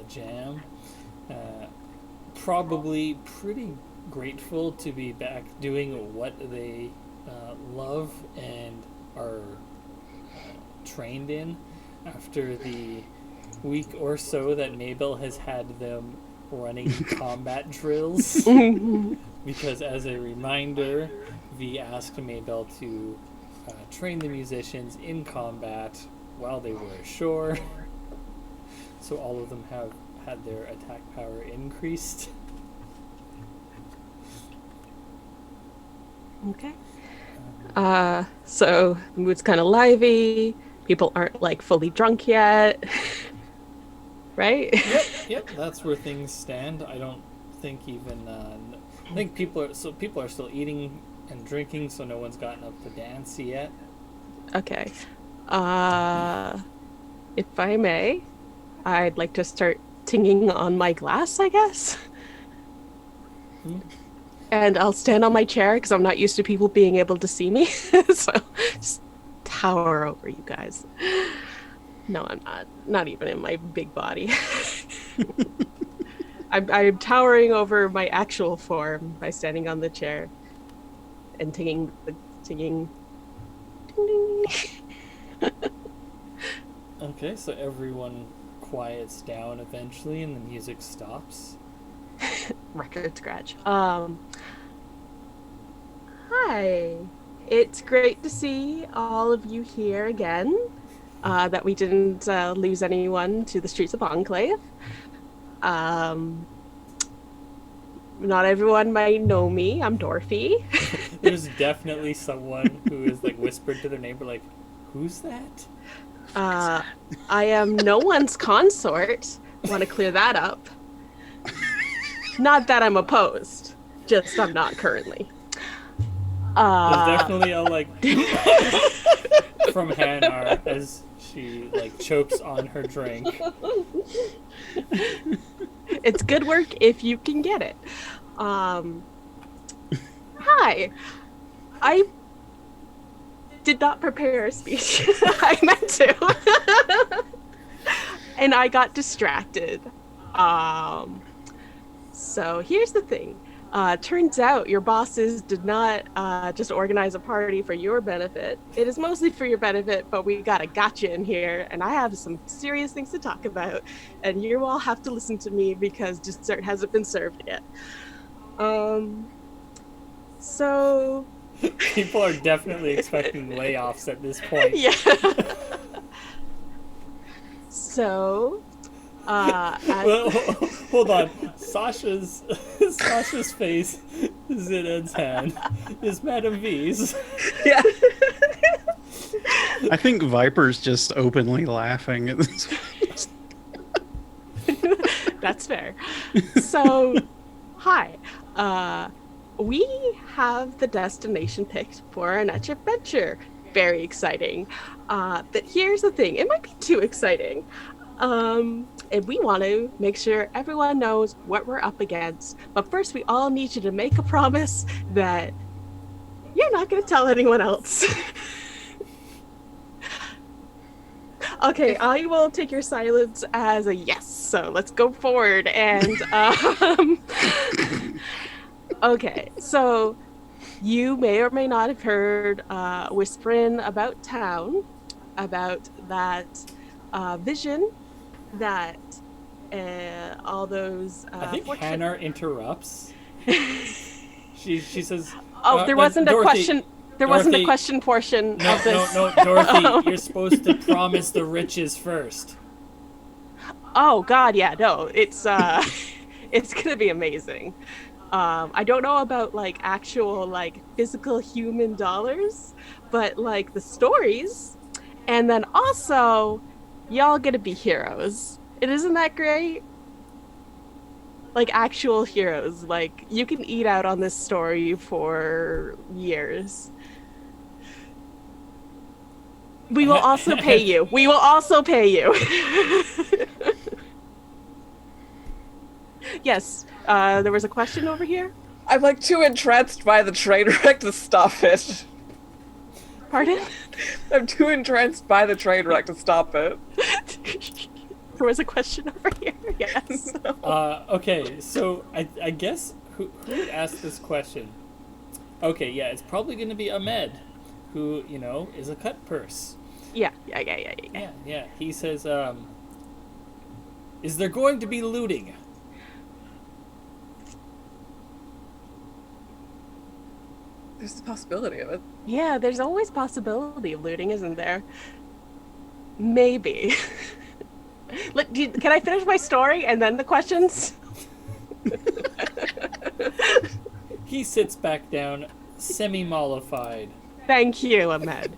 jam. Probably pretty grateful to be back doing what they love and are trained in after the week or so that Mabel has had them running combat drills. Because as a reminder, V asked Mabel to train the musicians in combat while they were ashore. So all of them have had their attack power increased. Okay. So the mood's kind of lively. People aren't like fully drunk yet. Right? Yep, that's where things stand. I don't think even I think people are still eating and drinking, so no one's gotten up to dance yet. Okay. If I may, I'd like to start tinging on my glass, I guess. And I'll stand on my chair because I'm not used to people being able to see me. So just tower over you guys. No, I'm not. Not even in my big body. I'm towering over my actual form by standing on the chair and tinging. Ding, ding. Okay, so everyone quiets down eventually and the music stops. Record scratch. Hi. It's great to see all of you here again. That we didn't lose anyone to the streets of Enclave. Not everyone might know me. I'm Dorothy. There's definitely someone who is like whispered to their neighbor, like, "Who's that?" I am no one's consort. Want to clear that up. Not that I'm opposed. Just I'm not currently. There's definitely a like from Hanar as she like chokes on her drink. It's good work if you can get it. Hi. I did not prepare a speech. I meant to. And I got distracted. So here's the thing. Turns out your bosses did not just organize a party for your benefit. It is mostly for your benefit, but we got a gotcha in here, and I have some serious things to talk about, and you all have to listen to me because dessert hasn't been served yet. So... People are definitely expecting layoffs at this point. Yeah. So... Well, hold on. Sasha's face is in Ed's hand. Is Madame V's. Yeah. I think Viper's just openly laughing at this. That's fair. So, hi. We have the destination picked for our next adventure. Very exciting. But here's the thing. It might be too exciting. And we want to make sure everyone knows what we're up against. But first, we all need you to make a promise that you're not going to tell anyone else. Okay, I will take your silence as a yes. So let's go forward. And, okay, so you may or may not have heard whispering about town, about that vision that all those I think Hanar interrupts. She says, "Oh, there wasn't Dorothy, a question. There wasn't a Dorothy, question portion of this." No, Dorothy, you're supposed to promise the riches first. Oh God, yeah, no, it's it's gonna be amazing. I don't know about like actual like physical human dollars, but like the stories, and then also y'all gonna be heroes. It isn't that great? Like actual heroes. Like you can eat out on this story for years. We will also pay you. We will also pay you. Yes. There was a question over here. I'm like too entranced by the train wreck to stop it. Pardon? I'm too entranced by the train wreck to stop it. There was a question over here. Yes. Okay, so I guess who would ask this question? Okay, yeah, it's probably going to be Ahmed, who, you know, is a cut purse. Yeah. Yeah. He says, is there going to be looting? There's the possibility of it. Yeah, there's always possibility of looting, isn't there? Maybe. Look, can I finish my story and then the questions? He sits back down, semi-mollified. Thank you, Ahmed.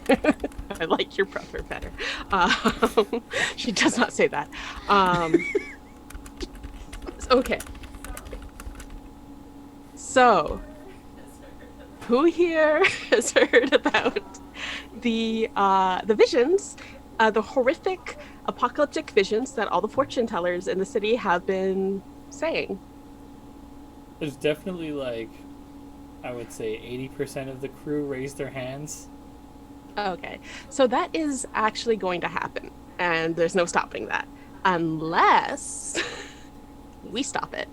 I like your brother better. She does not say that. Okay. So, who here has heard about the visions, the horrific apocalyptic visions that all the fortune tellers in the city have been saying? There's definitely, like, I would say 80% of the crew raised their hands. Okay, so that is actually going to happen, and there's no stopping that unless we stop it.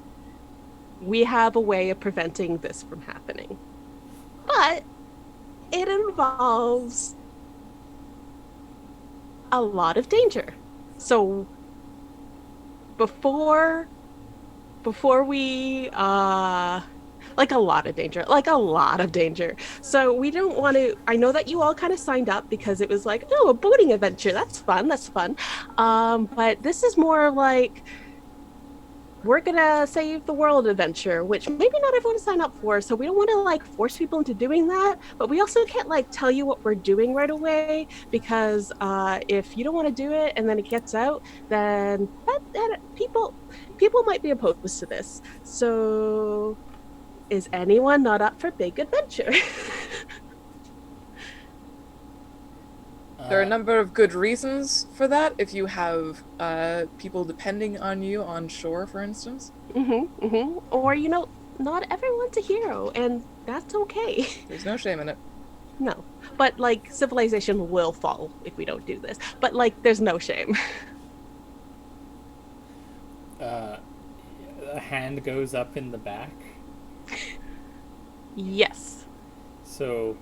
We have a way of preventing this from happening, but it involves a lot of danger. So before we like a lot of danger. So we don't want to, I know that you all kind of signed up because it was like, oh, a boating adventure, that's fun. But this is more like, we're gonna save the world adventure, which maybe not everyone signed up for, so we don't want to like force people into doing that, but we also can't like tell you what we're doing right away, because if you don't want to do it and then it gets out, then people might be opposed to this. So is anyone not up for big adventure? There are a number of good reasons for that. If you have people depending on you on shore, for instance. Or, you know, not everyone's a hero, and that's okay. There's no shame in it. No. But, like, civilization will fall if we don't do this. But, like, there's no shame. A hand goes up in the back. Yes. So,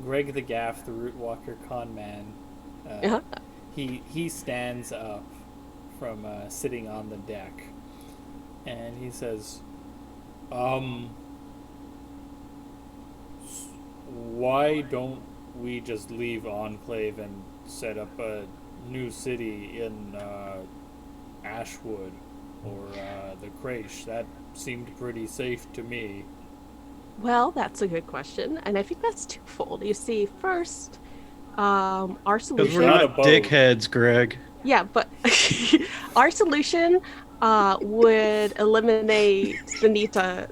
Greg the Gaff, the Root Walker con man, he stands up from sitting on the deck, and he says, why don't we just leave Enclave and set up a new city in Ashwood or the Craish? That seemed pretty safe to me. Well, that's a good question, and I think that's twofold. You see, first, our solution... Because we're not dickheads, Greg. Yeah, but our solution would eliminate the need to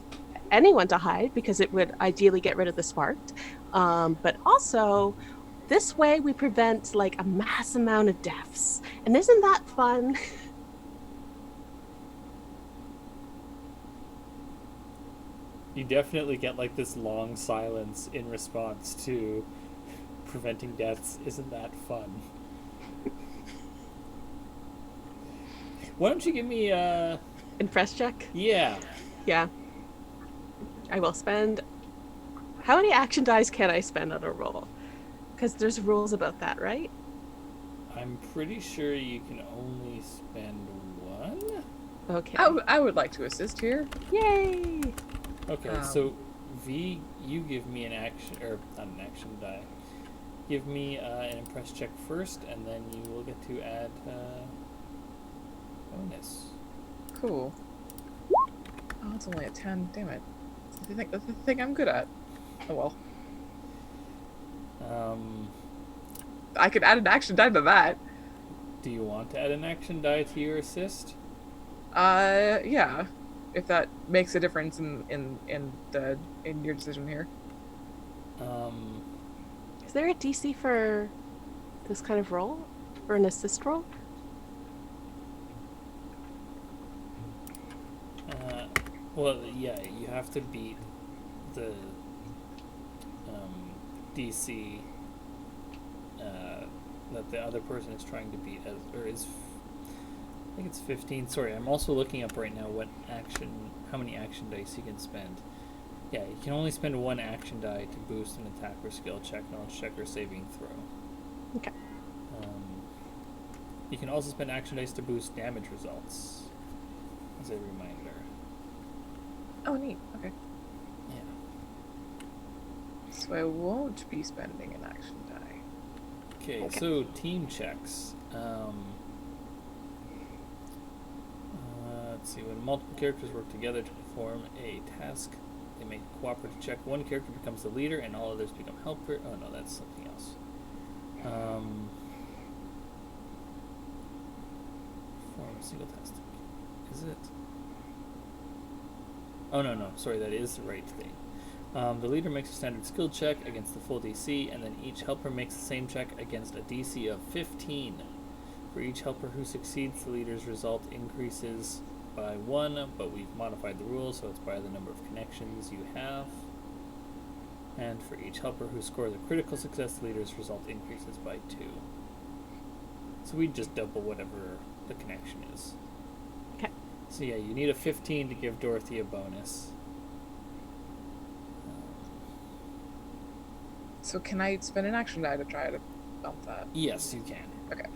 anyone to hide, because it would ideally get rid of the sparked. But also, this way we prevent like a mass amount of deaths. And isn't that fun? You definitely get like this long silence in response to preventing deaths. Isn't that fun? Why don't you give me a Impress check? Yeah. Yeah. I will spend... How many action dice can I spend on a roll? Because there's rules about that, right? I'm pretty sure you can only spend one. Okay. I would like to assist here. Yay! Okay, so V, you give me an action, or not an action die. Give me an impress check first, and then you will get to add bonus. Cool. Oh, it's only a 10. Damn it. That's the thing I'm good at. Oh well. I could add an action die to that. Do you want to add an action die to your assist? Yeah. If that makes a difference in your decision here. Is there a DC for this kind of role? For an assist role? Well, yeah, you have to beat the DC that the other person is trying to beat, I think it's 15. Sorry, I'm also looking up right now how many action dice you can spend. Yeah, you can only spend one action die to boost an attack or skill check, knowledge check, or saving throw. Okay. You can also spend action dice to boost damage results, as a reminder. Oh, neat. Okay. Yeah. So I won't be spending an action die. Okay, so team checks. Let's see. When multiple characters work together to perform a task, they make a cooperative check. One character becomes the leader, and all others become helper. Oh no, that's something else. Perform a single task. Is it? Oh no, sorry, that is the right thing. The leader makes a standard skill check against the full DC, and then each helper makes the same check against a DC of 15. For each helper who succeeds, the leader's result increases by 1, but we've modified the rules, so it's by the number of connections you have. And for each helper who scores a critical success, the leader's result increases by 2. So we just double whatever the connection is. Okay. So yeah, you need a 15 to give Dorothy a bonus. So can I spend an action die to try to bump that? Yes, you can. Okay.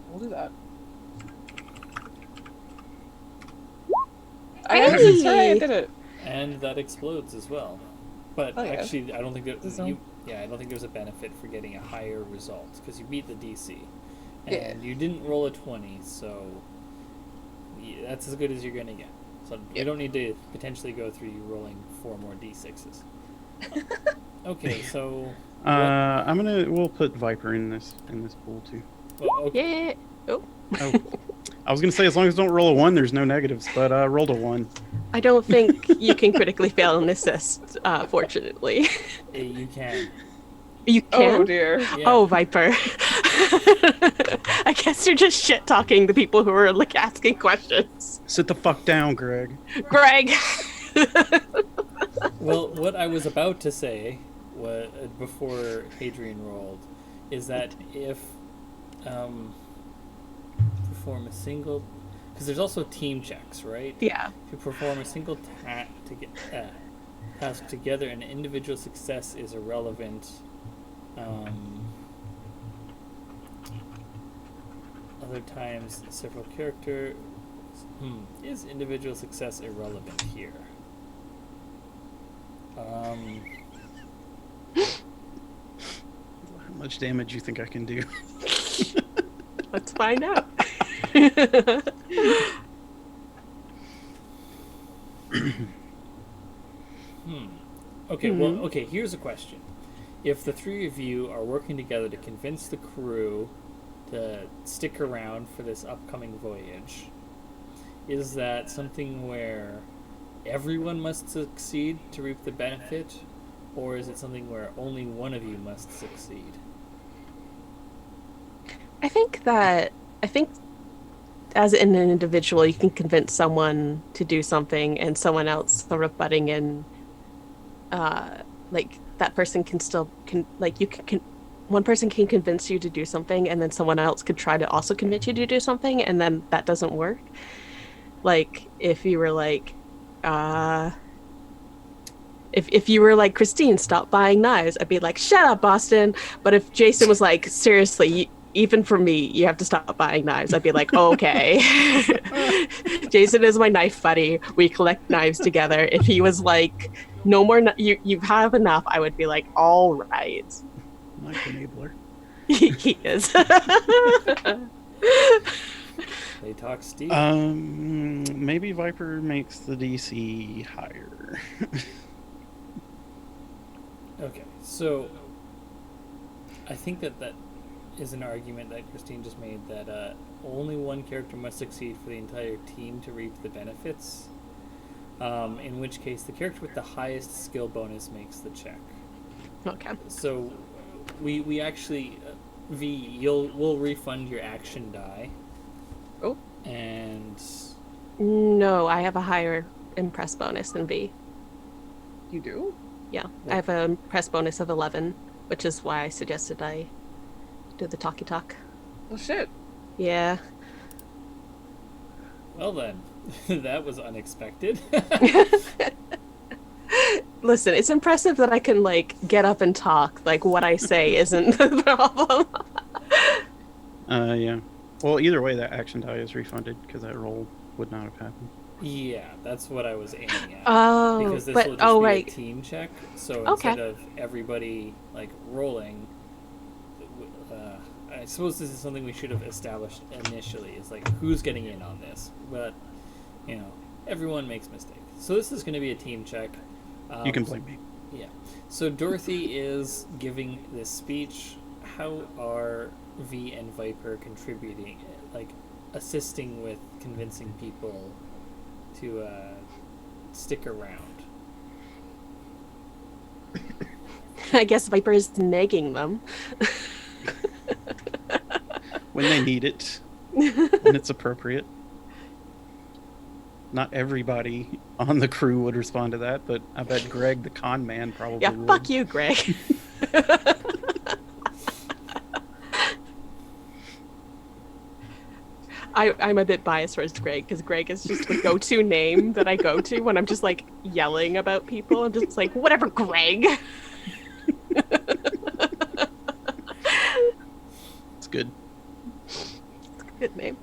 We'll do that. Hey! That's right, I did it. And that explodes as well. But Oh, yeah. actually, I don't think that So- I don't think there's a benefit for getting a higher result because you beat the DC, and Yeah. you didn't roll a 20, so that's as good as you're gonna get. So Yeah. we don't need to potentially go through you rolling 4 more D6s. Okay, so We'll put Viper in this pool too. well, okay. Yeah. Oh. Oh, I was gonna say as long as don't roll a 1, there's no negatives, but I rolled a 1. I don't think you can critically fail an assist, fortunately. You can. You can? Oh dear. Yeah. Oh, Viper. I guess you're just shit talking the people who are like asking questions. Sit the fuck down, Greg. Greg. Well, what I was about to say before Hadrian rolled is that if perform a single, because there's also team checks, right? Yeah. If you perform a single task together, an individual success is irrelevant. Other times, several character. Is individual success irrelevant here? How much damage you think I can do? Let's find out. Okay, well, okay, here's a question. If the three of you are working together to convince the crew to stick around for this upcoming voyage, is that something where everyone must succeed to reap the benefit, or is it something where only one of you must succeed? I think as an individual, you can convince someone to do something, and someone else sort of butting in, like that person can one person can convince you to do something, and then someone else could try to also convince you to do something, and then that doesn't work. Like if you were like, if you were like, Christine, stop buying knives, I'd be like, shut up, Boston. But if Jason was like, seriously, even for me, you have to stop buying knives, I'd be like, okay. Jason is my knife buddy. We collect knives together. If he was like, no more, you have enough, I would be like, all right. Like enabler. He is. They talk Steve. Maybe Viper makes the DC higher. Okay, so I think that is an argument that Christine just made, that only one character must succeed for the entire team to reap the benefits. In which case, the character with the highest skill bonus makes the check. Okay. So we actually, we'll refund your action die. Oh. And No, I have a higher impress bonus than V. You do? Yeah, I have an impress bonus of 11, which is why I suggested I do the talkie talk. Well, shit. Yeah. well then, that was unexpected. Listen, it's impressive that I can, like, get up and talk. Like, what I say isn't the problem. Yeah. Well, either way, that action die is refunded because that roll would not have happened. Yeah, that's what I was aiming at. Oh, because this but will just be right. a team check. So Okay. instead of everybody like rolling, I suppose this is something we should have established initially. Is like who's getting in on this, but everyone makes mistakes. So this is going to be a team check. You can blame me. Yeah. So Dorothy is giving this speech. How are V and Viper contributing, like assisting with convincing people to stick around? I guess Viper is nagging them. When they need it, when it's appropriate. Not everybody on the crew would respond to that, but I bet Greg, the con man, probably Yeah, would. fuck you, Greg. I'm a bit biased towards Greg because Greg is just the go-to name that I go to when I'm just like yelling about people. I'm just like, whatever, Greg. It's good. It's a good name.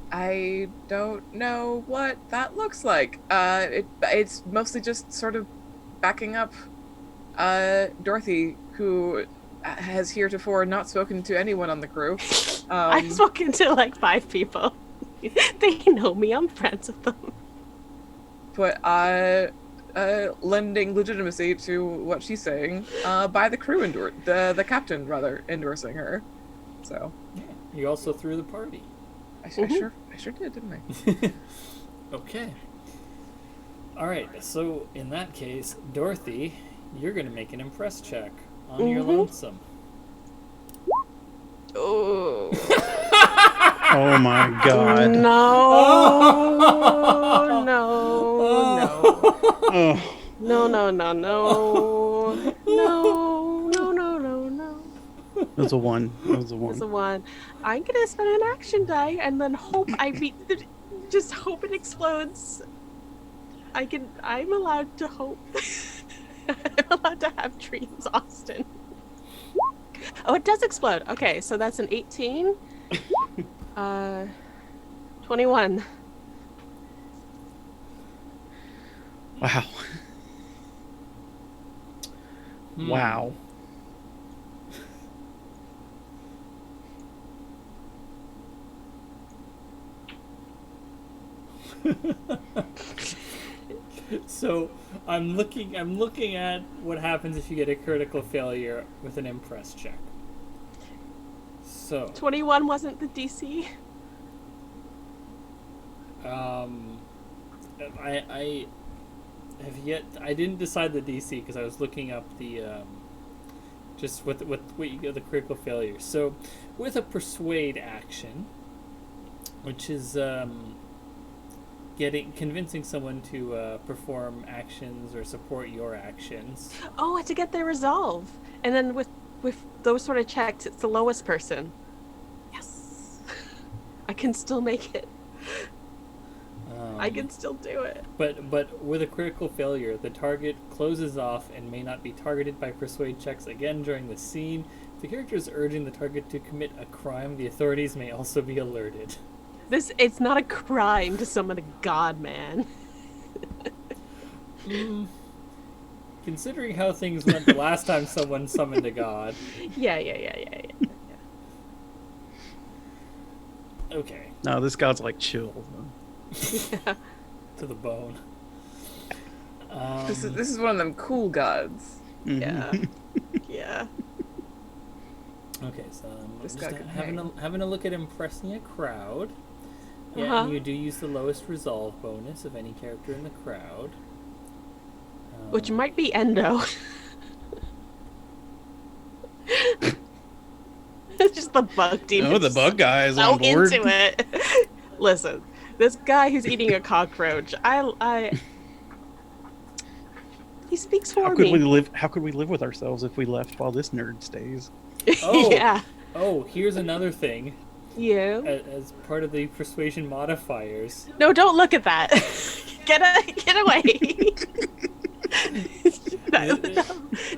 I don't know what that looks like. It's mostly just sort of backing up Dorothy, who has heretofore not spoken to anyone on the crew. I've spoken to like 5 people. They know me. I'm friends with them. But lending legitimacy to what she's saying by the crew the captain rather endorsing her. So Yeah. You also threw the party. I sure did, didn't I? Okay. All right. So in that case, Dorothy, you're going to make an impress check on your lonesome. Oh. Oh my god. No. Oh. No. Oh. No. No. No. No. No. No. No. No. No. It was a 1. It was a 1. It's a 1. I'm gonna spend an action die and then hope just hope it explodes. I'm allowed to hope. I'm allowed to have dreams, Austin. Oh, it does explode. Okay, so that's an 18. 21. Wow. Wow. So I'm looking at what happens if you get a critical failure with an impress check. So 21 wasn't the DC. I didn't decide the DC because I was looking up the just what you get the critical failure. So with a persuade action, which is convincing someone to perform actions or support your actions. Oh, to get their resolve. And then with those sort of checks, it's the lowest person. Yes. I can still make it. I can still do it. But with a critical failure, the target closes off and may not be targeted by persuade checks again during the scene. If the character is urging the target to commit a crime, the authorities may also be alerted. It's not a crime to summon a god, man. Considering how things went the last time someone summoned a god. Yeah. Okay, No, this god's like chill. Yeah. to the bone. This is one of them cool gods. Yeah. Yeah. Okay, so I'm This just guy can having a look at impressing a crowd. Yeah, Uh-huh. and you do use the lowest resolve bonus of any character in the crowd. Which might be Endo. It's just the bug demon. Oh, the bug guy is So on board. into it. Listen, this guy who's eating a cockroach. He speaks for How could me. we live? How could we live with ourselves if we left while this nerd stays? Oh. Yeah. Oh, here's another thing. Yeah. As part of the persuasion modifiers. No, don't look at that. Get away.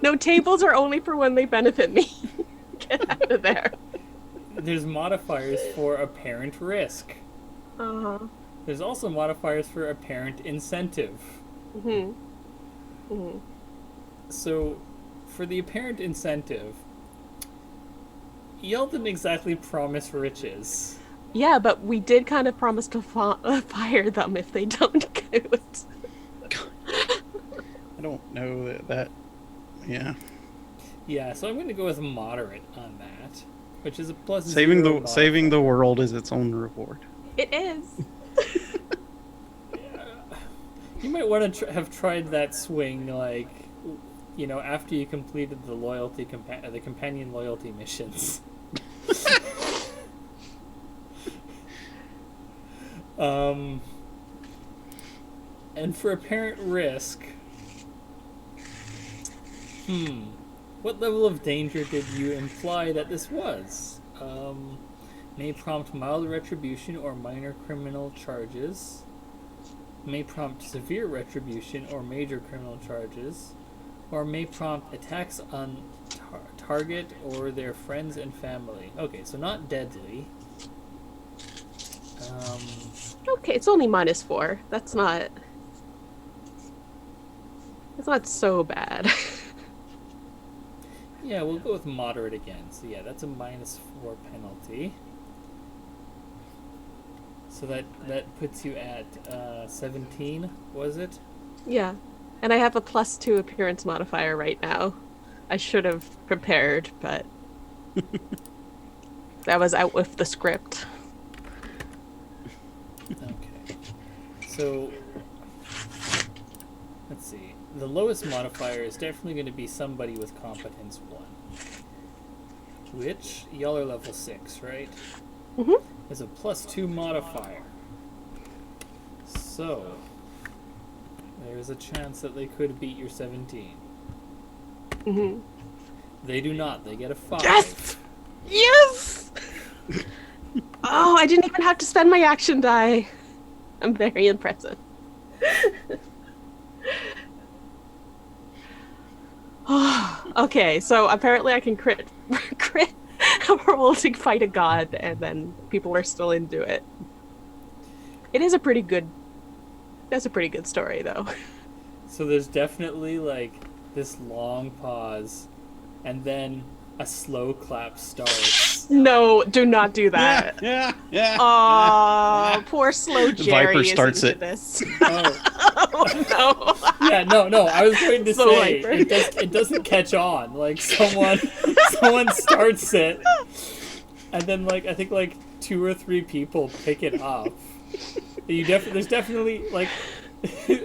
No, tables are only for when they benefit me. Get out of there. There's modifiers for apparent risk. Uh-huh. There's also modifiers for apparent incentive. Mm-hmm. Mm-hmm. So, for the apparent incentive, y'all didn't exactly promise riches. Yeah, but we did kind of promise to fire them if they don't do it. I don't know that. Yeah, Yeah, so I'm going to go with moderate on that, which is a plus saving zero the world is its own reward. It is. You might want to have tried that swing, like, you know, after you completed the the companion loyalty missions. And for apparent risk, what level of danger did you imply that this was? May prompt mild retribution or minor criminal charges. May prompt severe retribution or major criminal charges. Or may prompt attacks on target or their friends and family. Okay, so not deadly. Okay, it's only -4. That's not... It's not so bad. Yeah, we'll go with moderate again. So yeah, that's a -4 penalty. So that puts you at 17, was it? Yeah. And I have a +2 appearance modifier right now. I should have prepared, but... that was out with the script. Okay. So, let's see. The lowest modifier is definitely going to be somebody with competence 1. Which, y'all are level 6, right? Mm-hmm. There's a +2 modifier. So, there's a chance that they could beat your 17. Mm-hmm. They do not. They get a 5. Yes! Yes! Oh, I didn't even have to spend my action die. I'm very impressive. Okay, so apparently I can crit roll to fight a god, and then people are still into it. It is a pretty good. That's a pretty good story, though. So there's definitely like this long pause, and then a slow clap starts. No, do not do that. Yeah. Oh, poor slow Jerry. Viper starts is into it. This. Oh. Oh no. Yeah, no. I was going to So say hyper. it doesn't catch on. Like someone starts it, and then like I think like 2 or 3 people pick it up. There's definitely like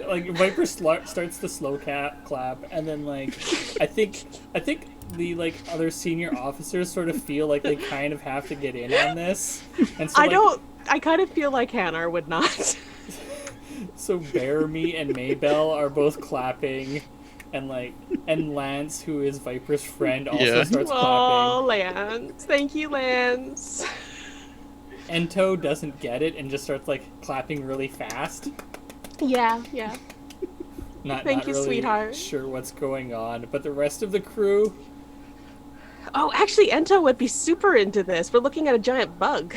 like Viper starts the slow clap, and then like I think the like other senior officers sort of feel like they kind of have to get in on this, and so I kind of feel like Hannah would not. So Bearme and Maybell are both clapping, and Lance, who is Viper's friend, also starts Oh, clapping. Lance. Thank you, Lance. Ento doesn't get it and just starts like clapping really fast. Yeah. Not Thank you, really sweetheart. sure what's going on, but the rest of the crew, Oh, actually, Ento would be super into this. We're looking at a giant bug.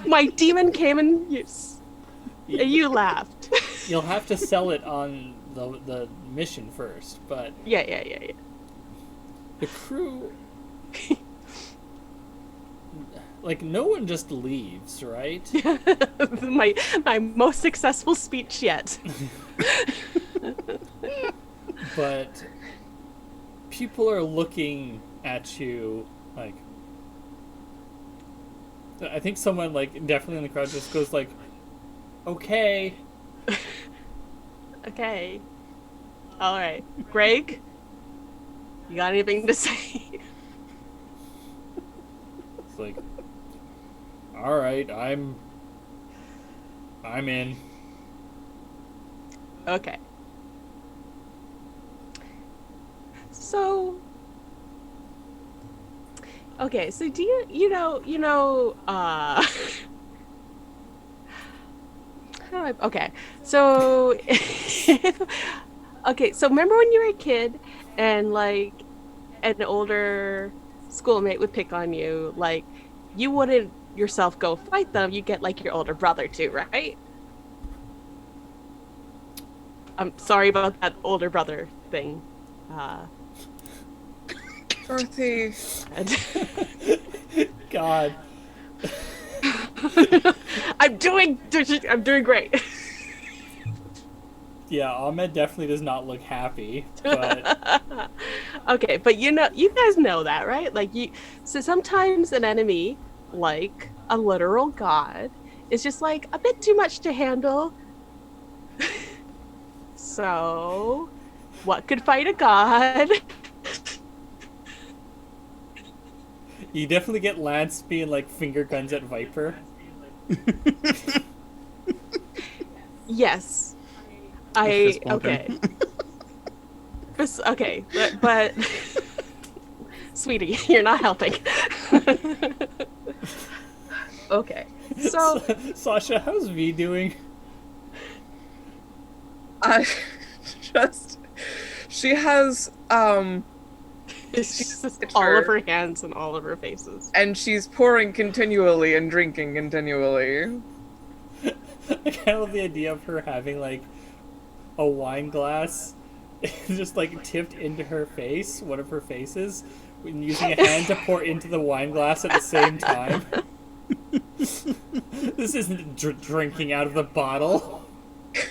My demon came and you laughed. you'll have to sell it on the mission first, but Yeah. the crew like no one just leaves, right? my most successful speech yet. But people are looking at you like, I think someone like definitely in the crowd just goes like, okay. Okay. All right. Greg, you got anything to say? It's like, all right, I'm in. Okay. So okay, so do okay. So okay, so remember when you were a kid and like an older schoolmate would pick on you, like you wouldn't yourself go fight them, you get like your older brother to, right? I'm sorry about that older brother thing. Dorothy. God. I'm doing great. Yeah, Ahmed definitely does not look happy, but Okay, but you guys know that, right? So sometimes an enemy, like a literal god, is just like a bit too much to handle. So, what could fight a god? you definitely get Lance being like finger guns at Viper. Yes. fist bumping. Okay. Okay, but sweetie, you're not helping. Okay. So Sasha, how's V doing? I just she has it's just all of her hands and all of her faces. and she's pouring continually and drinking continually. I kind of love the idea of her having like a wine glass just like tipped into her face, one of her faces, and using a hand to pour into the wine glass at the same time. This isn't drinking out of the bottle.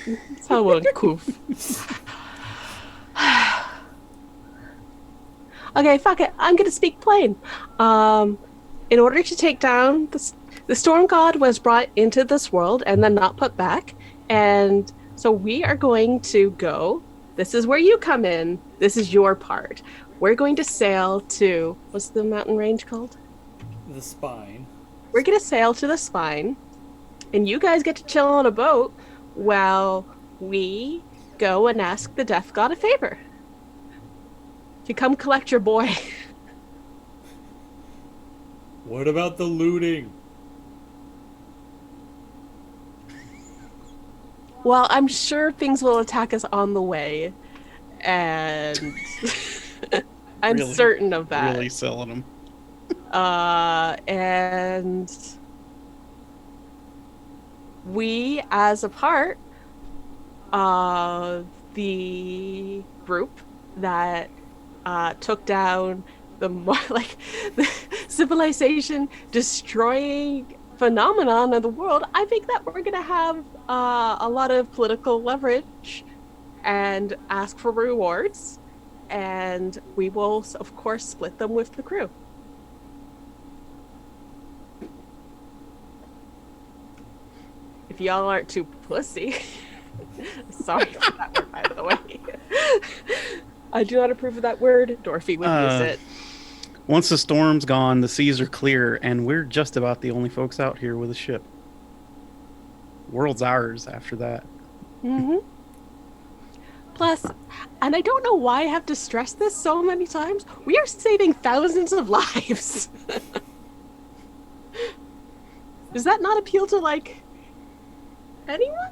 That's how one coof. Okay, fuck it. I'm gonna speak plain. In order to take down the storm god was brought into this world and then not put back, and so we are going to go. This is where you come in. This is your part. We're going to sail to what's the mountain range called? The spine. We're gonna sail to the spine, and you guys get to chill on a boat while we go and ask the death god a favor. To come collect your boy. What about the looting? Well, I'm sure things will attack us on the way, and I'm Really? certain of that. Really selling them. And we, as a part of the group that took down the civilization destroying phenomenon of the world, I think that we're gonna have a lot of political leverage and ask for rewards, and we will of course split them with the crew. If y'all aren't too pussy. Sorry for that word, by the way. I do not approve of that word. Dorothy would use it. Once the storm's gone, the seas are clear, and we're just about the only folks out here with a ship. World's ours after that. Mm-hmm. Plus, and I don't know why I have to stress this so many times, we are saving thousands of lives. Does that not appeal to, like, anyone?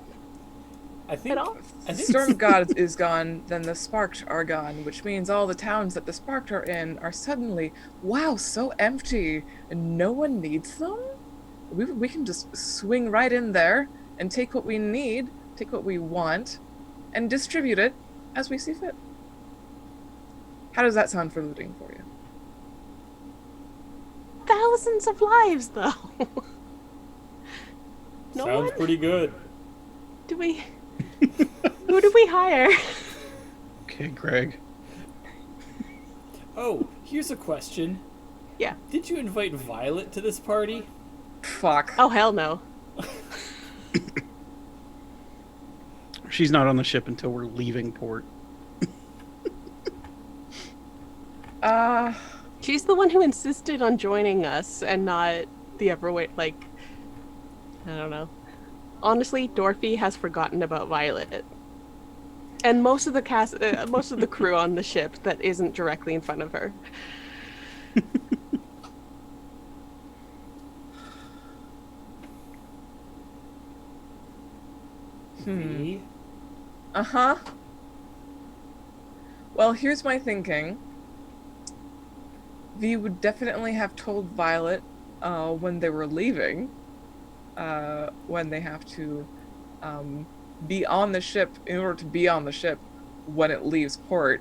I think, At all? I think Storm God is gone, then the Sparked are gone, which means all the towns that the Sparked are in are suddenly, wow, so empty, and no one needs them? We can just swing right in there and take what we need, take what we want, and distribute it as we see fit. How does that sound for looting for you? thousands of lives, though. No Sounds one? pretty good. Do we? Who do we hire? Okay, Greg. Oh, here's a question. Yeah. Did you invite Violet to this party? Fuck. Oh, hell no. She's not on the ship until we're leaving port. She's the one who insisted on joining us and not the Everway. Like, I don't know. Honestly, Dorothy has forgotten about Violet. And most of the cast, most of the crew on the ship that isn't directly in front of her. V? Uh-huh. Well, here's my thinking. V would definitely have told Violet when they were leaving, when they have to be on the ship, in order to be on the ship when it leaves port.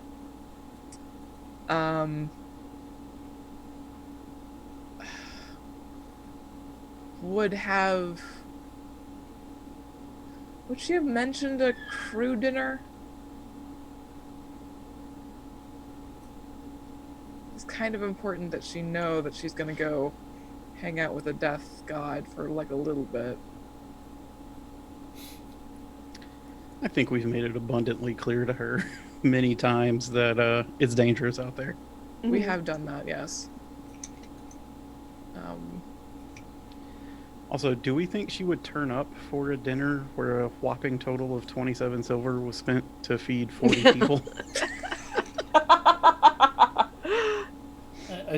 Would she have mentioned a crew dinner? It's kind of important that she know that she's gonna go hang out with a death god for like a little bit. I think we've made it abundantly clear to her many times that it's dangerous out there. We have done that, yes. Also, do we think she would turn up for a dinner where a whopping total of 27 silver was spent to feed 40 people?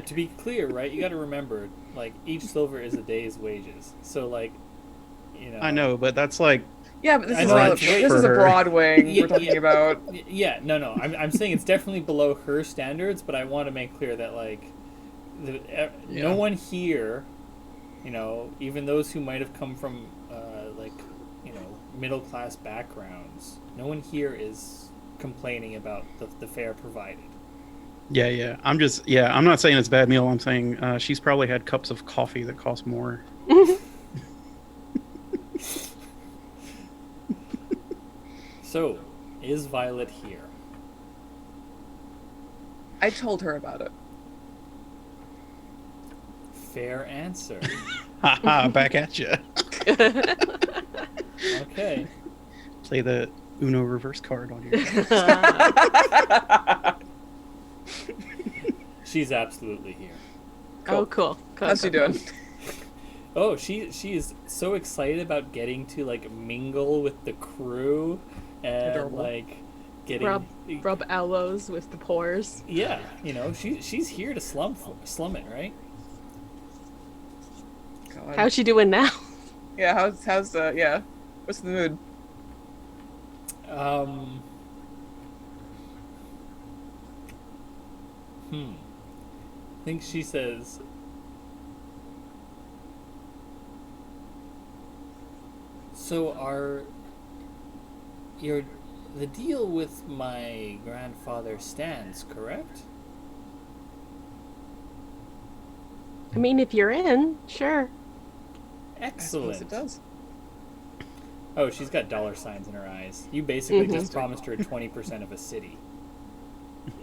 To be clear, right? You got to remember, like, each silver is a day's wages. So, like, you know. I know, but that's like Yeah, but this I is know a, it's this for is a her. Broadway Yeah, we're talking yeah. about. Yeah, no. I'm saying it's definitely below her standards, but I want to make clear that, like, no one here, you know, even those who might have come from, like, you know, middle-class backgrounds, no one here is complaining about the fare provided. Yeah. I'm not saying it's a bad meal. I'm saying she's probably had cups of coffee that cost more. So, is Violet here? I told her about it. Fair answer. Haha, back at you. Okay. Play the Uno reverse card on you. She's absolutely here. Oh, cool. How's she doing? Oh, she is so excited about getting to, like, mingle with the crew and Adorable. like getting Rub elbows with the pores. Yeah, you know, she's here to slum it, right? God. How's she doing now? Yeah, how's yeah. What's the mood? I think she says, so the deal with my grandfather stands, correct? I mean, if you're in, sure. Excellent. I suppose it does. Oh, she's got dollar signs in her eyes. You basically just promised her 20% of a city.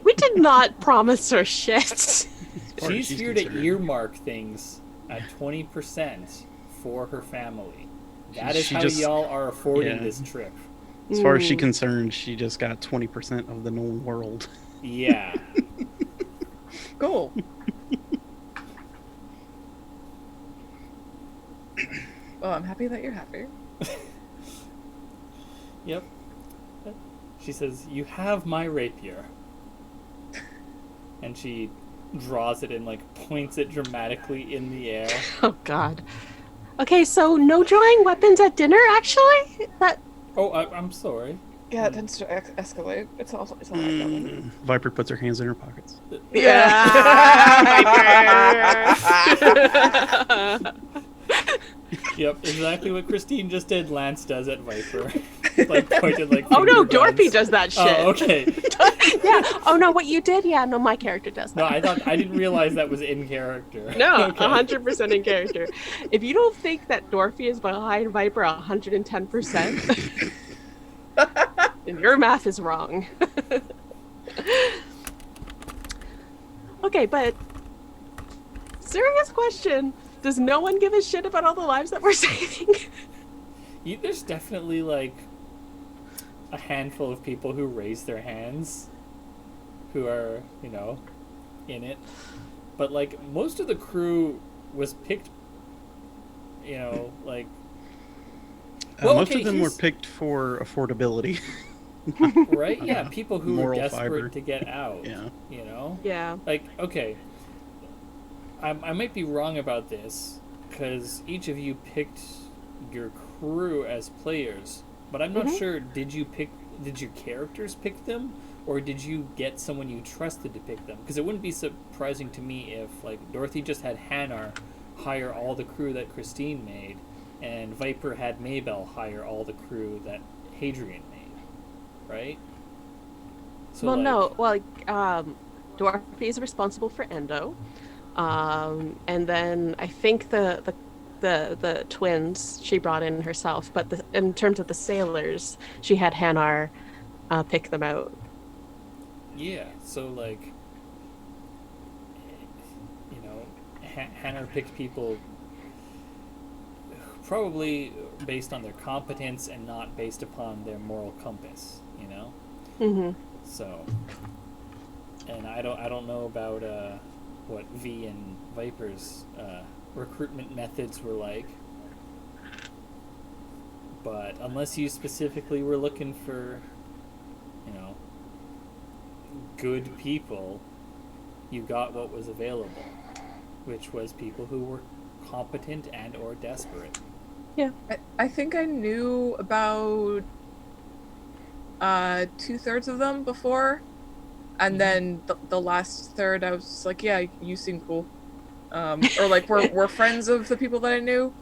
We did not promise her shit. far as She's she's here to concerned. earmark things at 20% for her family. That is She how just- y'all are affording yeah. this trip. As far as she's concerned, she just got 20% of the known world. Yeah. Cool. Well, I'm happy that you're happy. Yep. She says, "You have my rapier." And she draws it and, like, points it dramatically in the air. Oh, God. Okay, so no drawing weapons at dinner, actually? That... Oh, I'm sorry. Yeah, it tends to escalate. It's all like that. Viper puts her hands in her pockets. Yep, exactly what Christine just did, Lance does at Viper. like pointed like. Oh no, finger Dorothy guns. does that shit. Oh, okay. Yeah. Oh no, what you did? Yeah, no, my character does No, that. I didn't realize that was in character. No, Okay. 100% in character. If you don't think that Dorothy is behind Viper 110%, then your math is wrong. Okay, but serious question. Does no one give a shit about all the lives that we're saving? There's definitely like a handful of people who raise their hands, who are, you know, in it. But like most of the crew was picked, you know, like. Well, Most okay, of them were here's- picked for affordability. right? Yeah, people who were Moral desperate fiber. to get out. Yeah. You know. Yeah. Like, okay, I might be wrong about this because each of you picked your crew as players, but I'm not sure. Did your characters pick them, or did you get someone you trusted to pick them? Because it wouldn't be surprising to me if like Dorothy just had Hannah hire all the crew that Christine made, and Viper had Maybell hire all the crew that Hadrian made, right? So Well, like, no. Well, Dorothy is responsible for Endo, and then I think the twins she brought in herself. But in terms of the sailors, she had Hanar pick them out. Yeah, so like, you know, Hannah picked people probably based on their competence and not based upon their moral compass, you know? Mm-hmm. So, and I don't know about what V and Viper's recruitment methods were like, but unless you specifically were looking for, you know, good people, you got what was available, which was people who were competent and or desperate. Yeah. I think I knew about 2/3 of them before, and then the last third I was just like, yeah, you seem cool, or like we're friends of the people that I knew.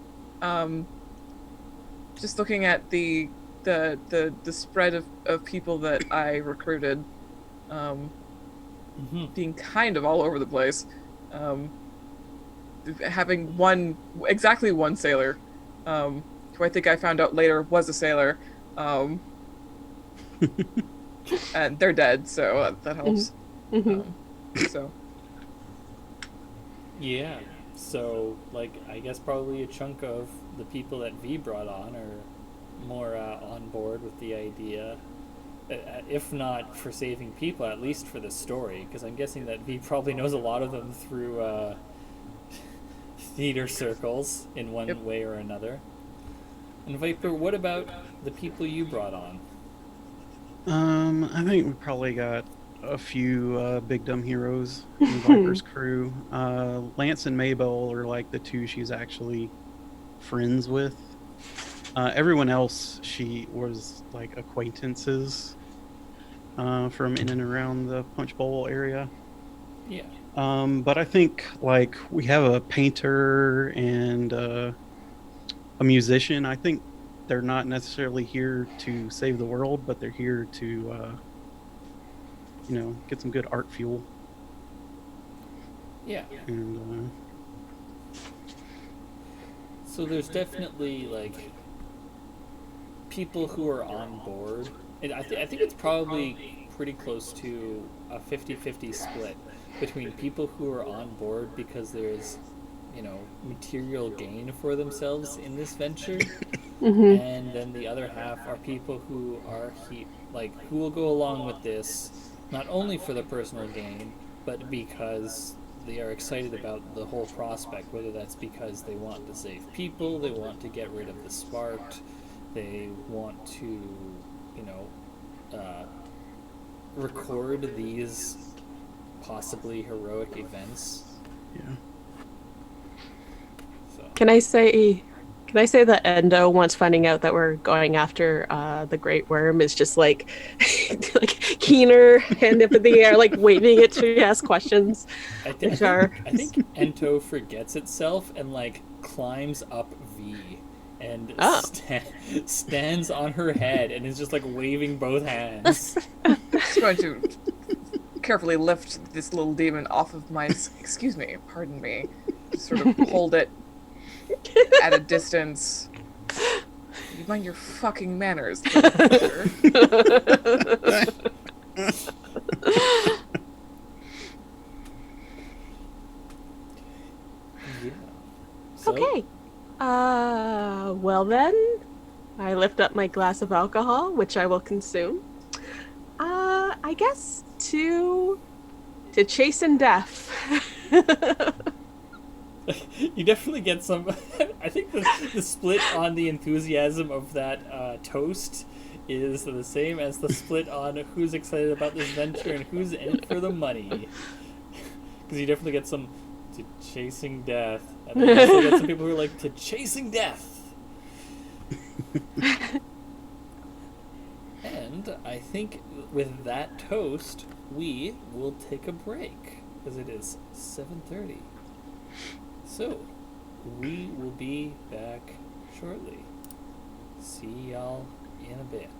Just looking at the spread of people that I recruited, being kind of all over the place, having exactly one sailor, who I think I found out later was a sailor, and they're dead, so that helps. So Yeah, so like I guess probably a chunk of the people that V brought on are more on board with the idea, if not for saving people, at least for the story, because I'm guessing that V probably knows a lot of them through theater circles in one way or another. And Viper, what about the people you brought on? I think we probably got a few big dumb heroes in Viper's crew. Lance and Maybell are like the two she's actually friends with. Everyone else she was like acquaintances from in and around the Punch Bowl area. Yeah. But I think like we have a painter and a musician. I think they're not necessarily here to save the world, but they're here to get some good art fuel. Yeah. And So there's definitely like people who are on board. And I think it's probably pretty close to a 50-50 split between people who are on board because there's, you know, material gain for themselves in this venture, and then the other half are people who are who will go along with this not only for the personal gain, but because they are excited about the whole prospect, whether that's because they want to save people, they want to get rid of the sparked, they want to, you know, record these possibly heroic events. yeah. So Can I say that Endo, once finding out that we're going after the Great Worm, is just like keener, hand up in the air, like waving it to ask questions. I think Ento forgets itself and like climbs up V and Oh. stands on her head and is just like waving both hands. Just going to carefully lift this little demon off of my. Excuse me, pardon me. Just sort of hold it at a distance. You mind your fucking manners, little creature. Yeah. So, Okay. Well then, I lift up my glass of alcohol, which I will consume. I guess to chasten death. you definitely get some. I think the split on the enthusiasm of that toast is the same as the split on who's excited about this venture and who's in it for the money. Because you definitely get some to chasing death, and then you also get some people who are like to chasing death. And I think with that toast, we will take a break because it is 7:30. So, we will be back shortly. See y'all in a bit.